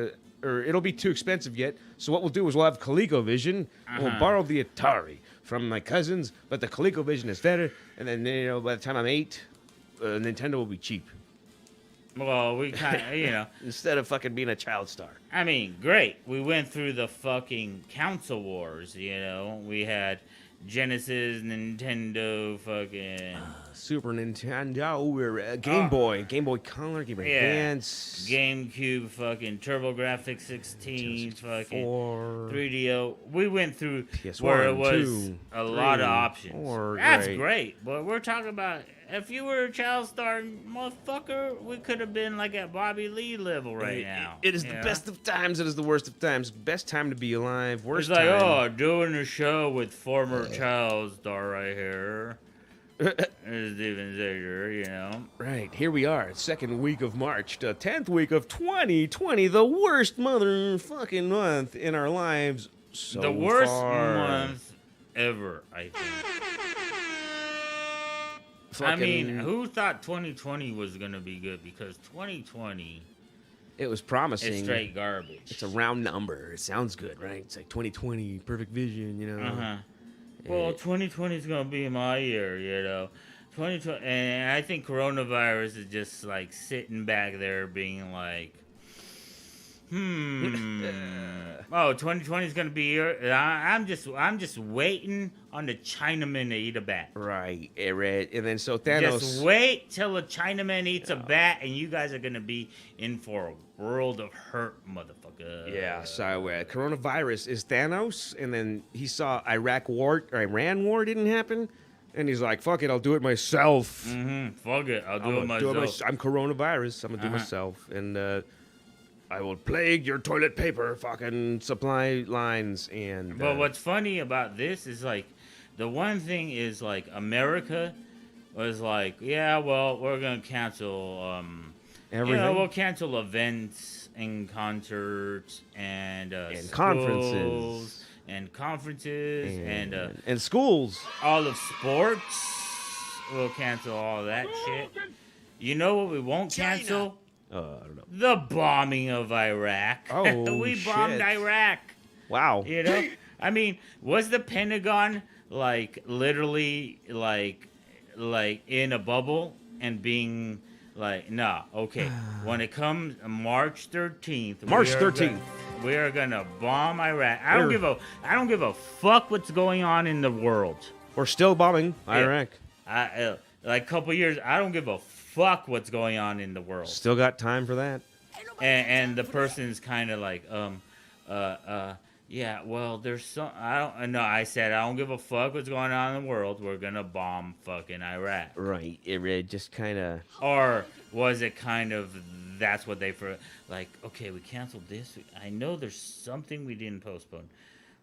or it'll be too expensive yet. So what we'll do is we'll have ColecoVision. We'll borrow the Atari from my cousins, but the ColecoVision is better. And then by the time I'm 8, Nintendo will be cheap. Well, we kind of, instead of fucking being a child star. I mean, great. We went through the fucking console wars. We had Genesis, Nintendo, fucking Super Nintendo, Game Boy Color, Game Boy Advance, GameCube, fucking TurboGrafx 16, fucking 3DO. We went through PS1, where it was 2, a lot of options. 4, That's great, but we're talking about if you were a child star, motherfucker, we could have been like at Bobby Lee level right now. It is the best of times. It is the worst of times. Best time to be alive. Worst time. It's like, oh, doing a show with former child star right here. It's Steven Zager, Right, here we are, second week of March, the 10th week of 2020, the worst motherfucking month in our lives so the worst far. Month ever, I think. I mean, who thought 2020 was going to be good? Because 2020 It was promising. It's straight garbage. It's a round number. It sounds good, right? It's like 2020, perfect vision, you know. Well, 2020 is gonna be my year, you know. 2020, and I think coronavirus is just like sitting back there, being like, oh, 2020 is gonna be here. I'm just waiting on the Chinaman to eat a bat. Right, right. And then so Thanos. Just wait till a Chinaman eats a bat, and you guys are gonna be in for a world of hurt, motherfucker. Yeah, so coronavirus is Thanos, and then he saw Iran war didn't happen, and he's like, "Fuck it, I'll do it myself." Fuck it, I'll do it myself. I'm coronavirus. I'm gonna do it myself, and I will plague your toilet paper fucking supply lines. And but what's funny about this is like, the one thing is like America was like, yeah, well, we're gonna cancel everything. We'll cancel events and concerts and conferences and schools. All of sports. We'll cancel all that shit. You know what we won't cancel? I don't know. The bombing of Iraq. Oh, we bombed Iraq. Wow. You know, I mean, was the Pentagon like literally like in a bubble and being like, nah, okay. When it comes March 13th, we are gonna bomb Iraq. I don't give a fuck what's going on in the world. We're still bombing Iraq. Like a couple years, I don't give a fuck what's going on in the world. Still got time for that. And the person's kind of like, yeah, well, there's some. I said I don't give a fuck what's going on in the world. We're gonna bomb fucking Iraq. Right. It just kind of. Or was it kind of that's what they like? Okay, we canceled this. I know there's something we didn't postpone.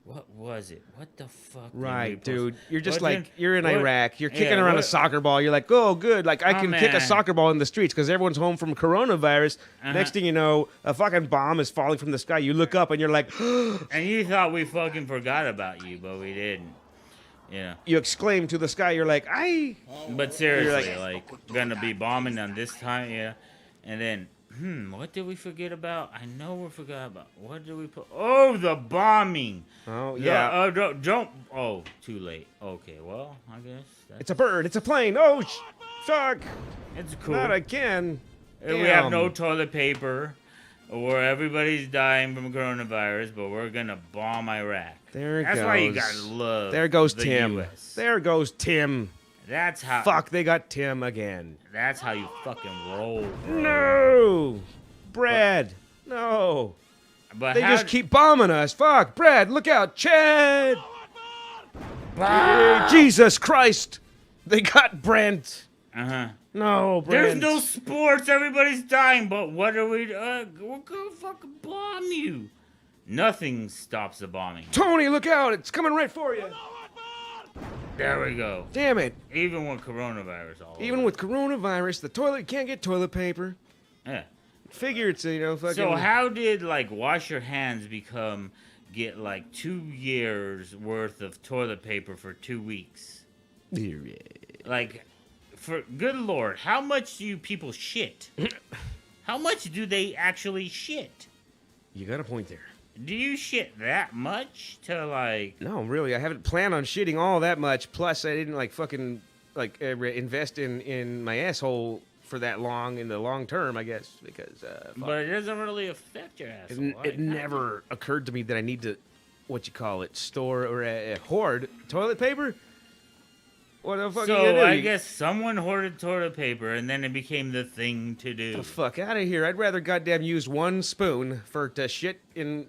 What was it? What the fuck? Right, dude. You're just you're in Iraq. You're kicking around a soccer ball. You're like, oh, good. Like, I can kick a soccer ball in the streets because everyone's home from coronavirus. Next thing you know, a fucking bomb is falling from the sky. You look up and you're like, and you thought we fucking forgot about you, but we didn't. Yeah. You exclaim to the sky. You're like, But seriously, like gonna be bombing on this time, yeah. And then, what did we forget about? I know we forgot about. What did we put? Oh, the bombing. Oh, yeah. Don't. Oh, too late. Okay, well, I guess. It's a bird. It's a plane. Oh, fuck. It's cool. Not again. We have no toilet paper, or everybody's dying from coronavirus, but we're going to bomb Iraq. That's why you got to love There goes the Tim. US. There goes Tim. That's how. Fuck, they got Tim again. That's how you fucking roll, bro. No! Brad, no. But they just keep bombing us. Fuck, Brad, look out. Chad! Jesus Christ! They got Brent. No, Brent. There's no sports. Everybody's dying. But what are we? We're gonna fucking bomb you. Nothing stops the bombing. Tony, look out! It's coming right for you. There we go. Damn it. Even with coronavirus, with coronavirus, the toilet can't get toilet paper. Yeah. Figure it's fucking. So how did like wash your hands get like 2 years worth of toilet paper for 2 weeks? Like, for good lord, how much do you people shit? How much do they actually shit? You got a point there. Do you shit that much to like? No, really, I haven't planned on shitting all that much. Plus, I didn't invest in my asshole for that long in the long term, I guess, because. But it doesn't really affect your asshole. It never occurred to me that I need to, store or hoard toilet paper. What the fuck? So I guess someone hoarded toilet paper, and then it became the thing to do. The fuck out of here! I'd rather goddamn use one spoon to shit in,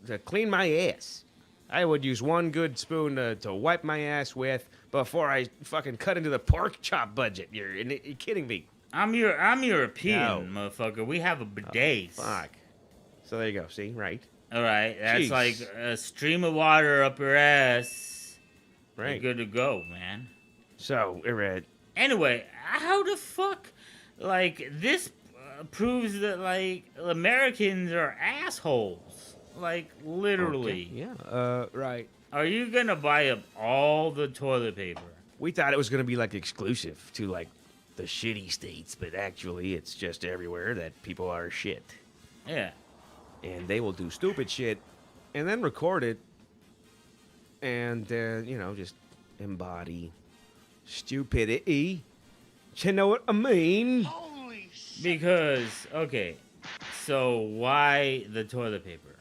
to clean my ass. I would use one good spoon to wipe my ass with before I fucking cut into the pork chop budget. You're kidding me? I'm European, motherfucker. We have a bidet. Oh, fuck. So there you go. See, right? All right, that's like a stream of water up your ass. Right. You're good to go, man. So, anyway, how the fuck, this proves that, Americans are assholes. Literally. Okay. Yeah, right. Are you gonna buy up all the toilet paper? We thought it was gonna be, exclusive to, the shitty states, but actually it's just everywhere that people are shit. Yeah. And they will do stupid shit and then record it and, just embody stupidity. You know what I mean? Holy shit. Because, okay, so why the toilet paper?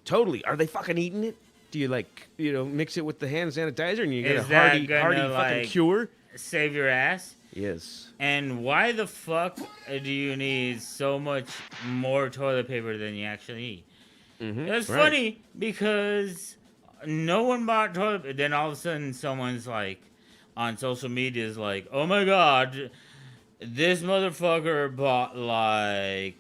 Totally. Are they fucking eating it? Do you, mix it with the hand sanitizer and you get a Is that hearty gonna, fucking like, cure? Save your ass? Yes. And why the fuck do you need so much more toilet paper than you actually need? Mm-hmm. It's right. funny because no one bought toilet paper. Then all of a sudden someone's like, on social media is like, oh my god, this motherfucker bought like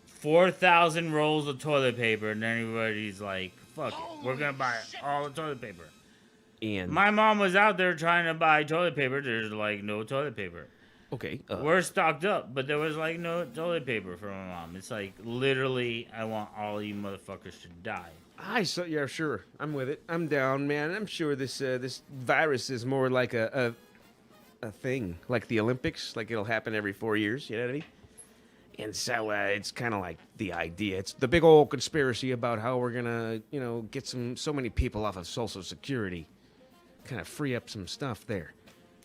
4,000 rolls of toilet paper. And everybody's like, fuck it, we're gonna buy all the toilet paper. And My mom was out there trying to buy toilet paper. There's like no toilet paper. okay. We're stocked up, but there was like no toilet paper for my mom. It's like literally, I want all you motherfuckers to die. Yeah, sure. I'm with it. I'm down, man. I'm sure this virus is more like a thing, like the Olympics. Like it'll happen every 4 years. You know what I mean? And so it's kind of like the idea. It's the big old conspiracy about how we're gonna, get so many people off of Social Security. Kind of free up some stuff there.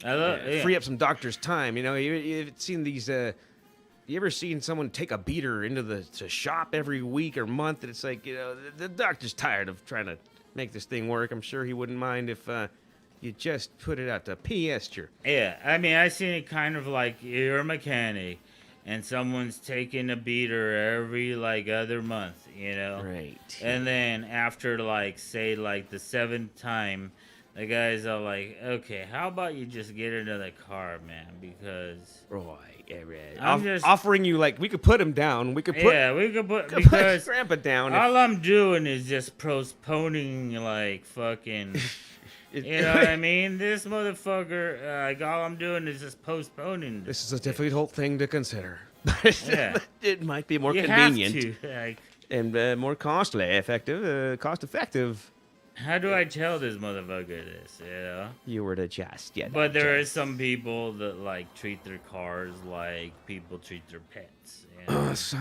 Free up some doctors' time. You've seen these. You ever seen someone take a beater into the shop every week or month? And it's like, the doctor's tired of trying to make this thing work. I'm sure he wouldn't mind if you just put it out to pasture. Yeah, I mean, I seen it kind of like you're a mechanic, and someone's taking a beater every like other month, Right. And then after say the 7th time. The guys are like, okay, how about you just get another car, man? Because right. Offering you we could put him down. We could put because Grandpa down. All I'm doing is just postponing fucking. You know what I mean? This motherfucker, all I'm doing is just postponing. This is a difficult thing to consider. Yeah. It might be more You convenient have to, and more cost effective. How do I tell this motherfucker this, You were to just, But there is some people that, treat their cars like people treat their pets. So,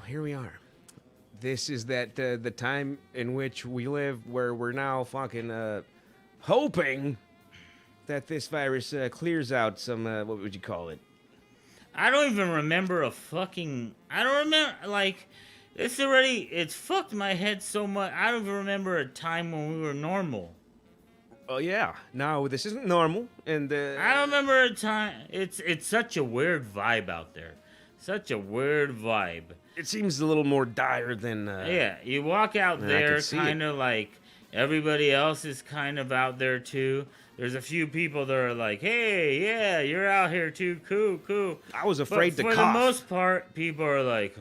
here we are. This is the time in which we live where we're now fucking hoping that this virus clears out some, what would you call it? I don't even remember I don't remember, it's fucked my head so much. I don't even remember a time when we were normal. Oh yeah, no, this isn't normal, and I don't remember a time. It's such a weird vibe out there, such a weird vibe. It seems a little more dire than. Yeah, you walk out there, kind of like everybody else is kind of out there too. There's a few people that are like, hey, yeah, you're out here too, cool. I was afraid to cough. For the most part, people are like,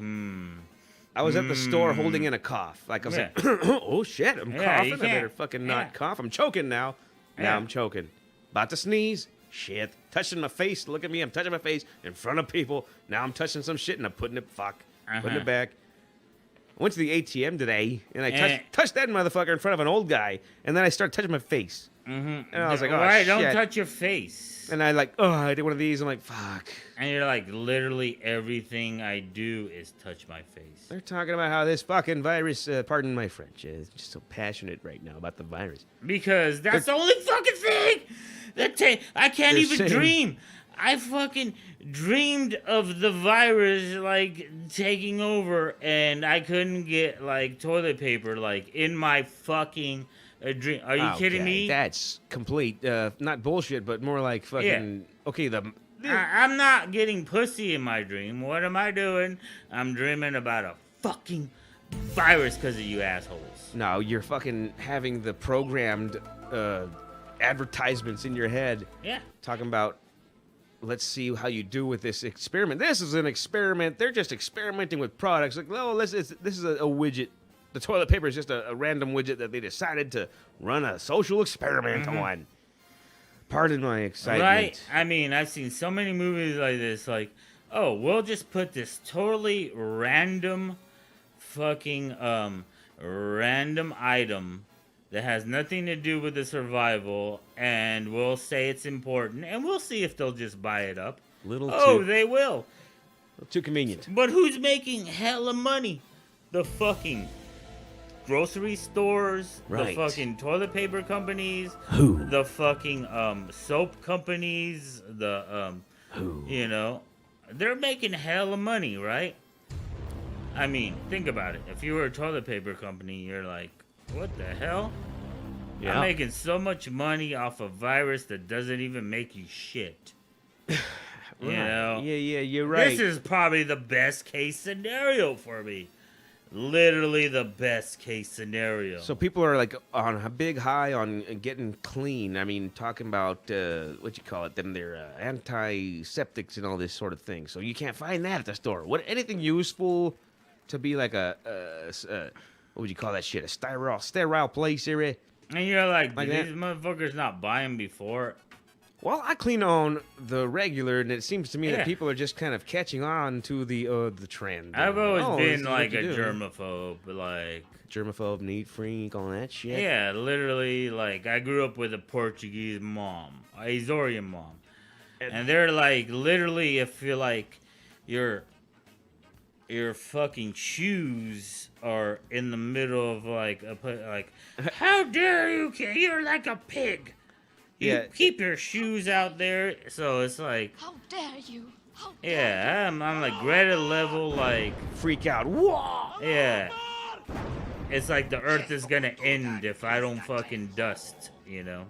I was at the store holding in a cough. I was like, oh shit, I'm coughing. I better fucking not cough. I'm choking now. Now I'm choking. About to sneeze. Shit. Touching my face. Look at me. I'm touching my face in front of people. Now I'm touching some shit and I'm putting it putting it back. I went to the ATM today and I touched that motherfucker in front of an old guy. And then I started touching my face. Mm-hmm. And I was like, oh, right, shit. Don't touch your face. And I did one of these. I'm like, fuck. And you're like, literally everything I do is touch my face. They're talking about how this fucking virus, pardon my French, is just so passionate right now about the virus. Because that's the only fucking thing I can't even dream. I fucking dreamed of the virus, taking over, and I couldn't get, toilet paper, in my fucking dream. Are you kidding me? That's complete, not bullshit, but more like fucking, okay, I'm not getting pussy in my dream. What am I doing? I'm dreaming about a fucking virus because of you assholes. No, you're fucking having the programmed advertisements in your head. Yeah. Talking about, let's see how you do with this experiment. This is an experiment. They're just experimenting with products. This is a widget. The toilet paper is just a random widget that they decided to run a social experiment on. Pardon my excitement. Right? I mean, I've seen so many movies like this, we'll just put this totally random fucking random item that has nothing to do with the survival, and we'll say it's important, and we'll see if they'll just buy it up. They will. Too convenient. But who's making hella money? The fucking grocery stores, Right. the fucking toilet paper companies, Who? the fucking soap companies, the Who? you know, they're making hella money, right? I mean, think about it. If you were a toilet paper company, you're like, what the hell? Yeah. I'm making so much money off a virus that doesn't even make you shit. You know? Yeah, you're right. This is probably the best case scenario for me. Literally the best case scenario. So people are like on a big high on getting clean. I mean, talking about what you call it, them their antiseptics and all this sort of thing. So you can't find that at the store. What anything useful to be like a what would you call that shit? A sterile place area. And you're like, Like these that? motherfuckers not buying before. Well, I clean on the regular, and it seems to me Yeah. that people are just kind of catching on to the trend. I've always Oh, this been is like what a you do. germaphobe, like Germaphobe, neat freak, all that shit. yeah, literally like I grew up with a Portuguese mom, a Azorian mom. And they're like literally if you're like your fucking shoes are in the middle of like how dare you, you're like a pig. You Yeah. keep your shoes out there. So it's like How dare you? How dare yeah, I'm like Greta level like Freak out. Whoa! yeah. It's like the earth is gonna end if I don't fucking dust, you know?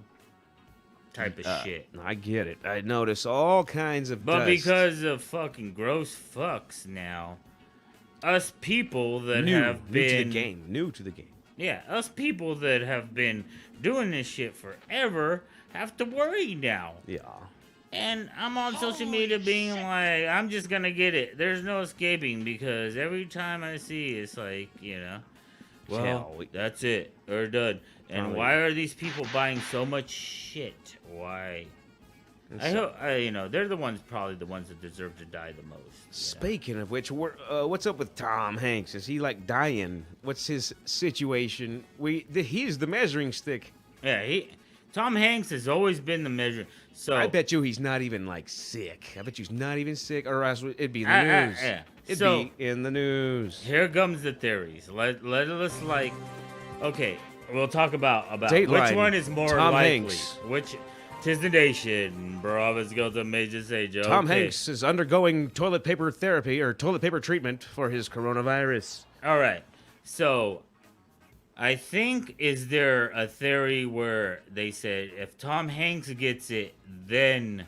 Type of shit. I get it. I notice all kinds of But dust. because of fucking gross fucks now, us people that new have to been the game. New to the game. yeah, us people that have been doing this shit forever have to worry now. Yeah. And I'm on social media being like, I'm just gonna get it. There's no escaping because every time I see it's like, you know, well, Hell, that's it. We're done. And Probably. why are these people buying so much shit? Why? I hope, you know, they're the ones, probably the ones that deserve to die the most. you know? Speaking of which, what's up with Tom Hanks? Is he like dying? What's his situation? He's the measuring stick. Yeah, Tom Hanks has always been the measure. So I bet you he's not even like sick. I bet you he's not even sick, or else it'd be in the news. yeah. It'd So- be in the news. here comes the theories. Let us like, okay, we'll talk about Dateline. which one is more Tom likely. Hanks. Which, 'tis the nation, bro. Let's go to Major Sage. Tom Okay. Hanks is undergoing toilet paper therapy or toilet paper treatment for his coronavirus. All right. So, I think is there a theory where they said if Tom Hanks gets it, then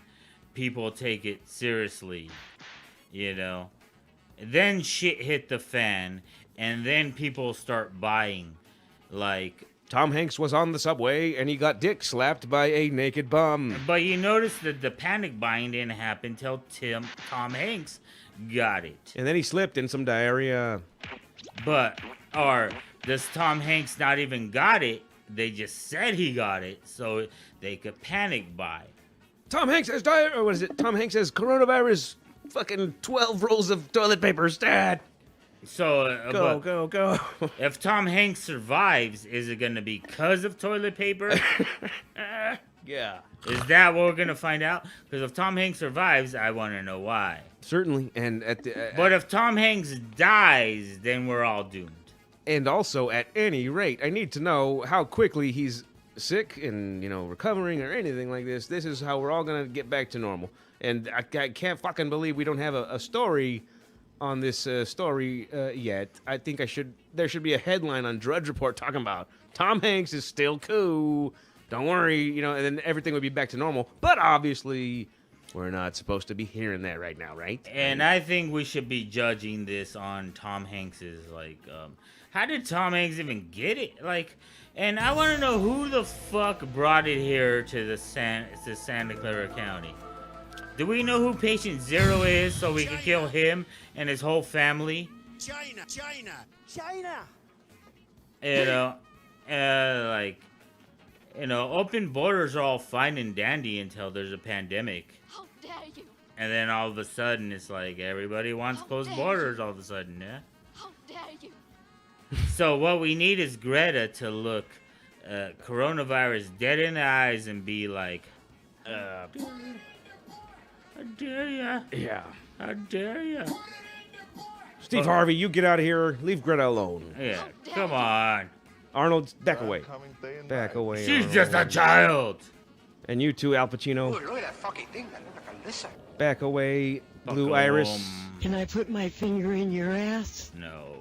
people take it seriously, you know? Then shit hit the fan, and then people start buying, like. Tom Hanks was on the subway and he got dick slapped by a naked bum. But you notice that the panic buying didn't happen till Tom Hanks got it. And then he slipped in some diarrhea. But, or does Tom Hanks not even got it? They just said he got it so they could panic buy. Tom Hanks has diarrhea. Or what is it? Tom Hanks has coronavirus. Fucking 12 rolls of toilet paper, stat. So, but Go. if Tom Hanks survives, is it going to be because of toilet paper? Yeah. Is that what we're going to find out? Because if Tom Hanks survives, I want to know why. Certainly. And at the, But if Tom Hanks dies, then we're all doomed. and also at any rate, I need to know how quickly he's sick and, recovering or anything like this. This is how we're all going to get back to normal. And I can't fucking believe we don't have a story on this story yet. I think there should be a headline on Drudge Report talking about Tom Hanks is still cool. Don't worry, and then everything would be back to normal. But obviously, we're not supposed to be hearing that right now, right? And I think we should be judging this on Tom Hanks's, how did Tom Hanks even get it? And I want to know who the fuck brought it here to Santa Clara County. Do we know who patient 0 is so we can kill him and his whole family? China. Open borders are all fine and dandy until there's a pandemic. How dare you? And then all of a sudden, it's like everybody wants closed borders all of a sudden, yeah? How dare you? So what we need is Greta to look coronavirus dead in the eyes and be like, I dare ya. Yeah. How dare you? Steve Harvey, you get out of here. Leave Greta alone. Yeah, come on. Arnold, back away. Back away. She's Arnold. just a child. And you too, Al Pacino. Look at that fucking thing. That looked like a lizard. Back away, Blue Fuck Iris. 'em. Can I put my finger in your ass? No.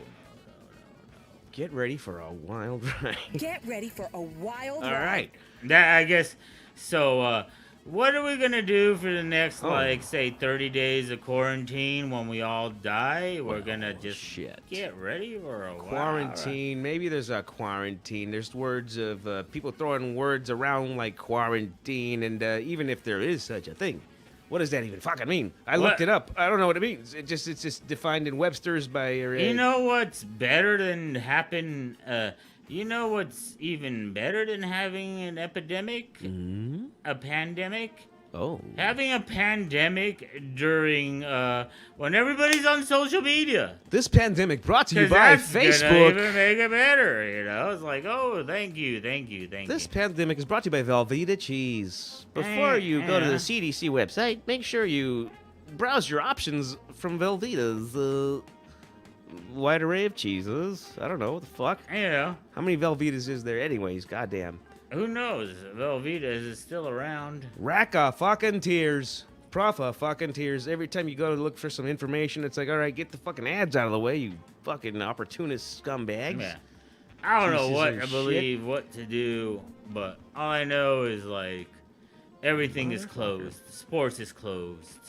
Get ready for a wild ride. Get ready for a wild All ride. right. That I guess. So, what are we gonna do for the next, say, 30 days of quarantine when we all die? We're gonna just shit. get ready for a Quarantine. Maybe there's a quarantine. There's words of people throwing words around like quarantine, and even if there is such a thing, what does that even fucking mean? I looked it up. I don't know what it means. It's just defined in Webster's by. You know what's better than happen? You know what's even better than having an epidemic? Mm-hmm. A pandemic? Oh. Having a pandemic during when everybody's on social media. This pandemic brought to you 'Cause by that's gonna Facebook. even make it better, you know. It's like, oh, thank you. This pandemic is brought to you by Velveeta cheese. Before you go to the CDC website, make sure you browse your options from Velveeta's wide array of cheeses. I don't know what the fuck. You know, How many Velveetas is there, anyways? Goddamn. who knows? Velveeta is still around. Rack of fucking tears. Profa fucking tears. Every time you go to look for some information, it's like, all right, get the fucking ads out of the way, you fucking opportunist scumbags. Yeah. I don't know Pieces what of to shit. believe, what to do, but all I know is like everything is closed. Sports is closed.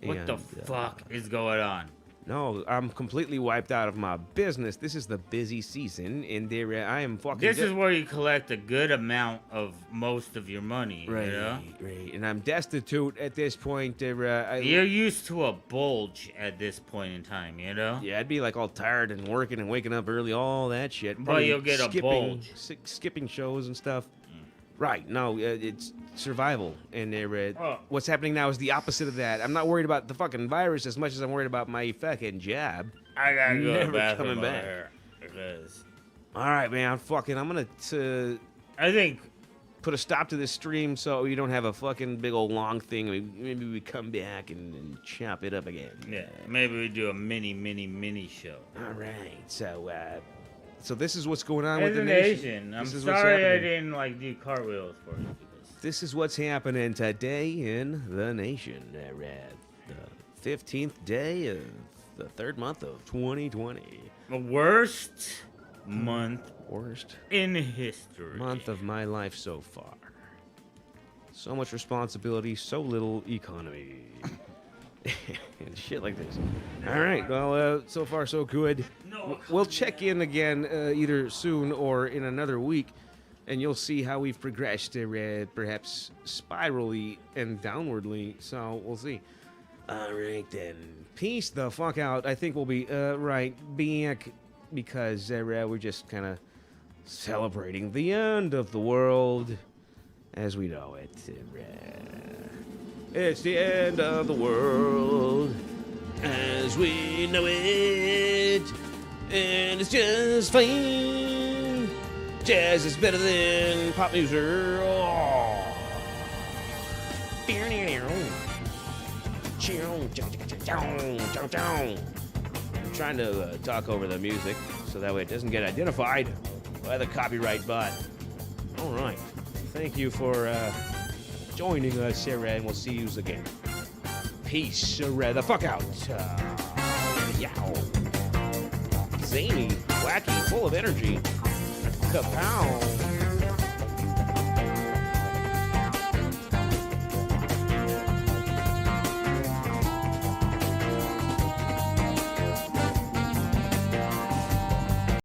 What the And, fuck is going on? No, I'm completely wiped out of my business. This is the busy season, and there I am fucking. This is where you collect a good amount of most of your money, right, you know? right, and I'm destitute at this point. You're used to a bulge at this point in time, you know? Yeah, I'd be like all tired and working and waking up early, all that shit. But Probably you'll get a bulge. Skipping shows and stuff. Right, no, it's survival. And what's happening now is the opposite of that. I'm not worried about the fucking virus as much as I'm worried about my fucking job. I gotta go to Never the bathroom coming back. over here, because All right, man, I'm going to I think put a stop to this stream so you don't have a fucking big old long thing. Maybe we come back and chop it up again. yeah, maybe we do a mini show. All right, so this is what's going on As with the a nation. nation, I'm This is what's sorry I happening. didn't like do cartwheels for you. Because This is what's happening today in the nation. The 15th day of the third month of 2020. the worst month Worst in history. month of my life so far. So much responsibility, so little economy. And shit like this. All right, well, so far so good. We'll check in again either soon or in another week, and you'll see how we've progressed, perhaps spirally and downwardly. So we'll see. All right then, peace the fuck out. I think we'll be right back because we're just kind of celebrating the end of the world as we know it. It's the end of the world as we know it, and it's just fine. Jazz is better than pop music. Oh. I'm trying to talk over the music so that way it doesn't get identified by the copyright bot. All right. Thank you for joining us, Sarah, and we'll see you again. Peace, Sarah. The fuck out. Yow. Zany, wacky, full of energy. Kapow.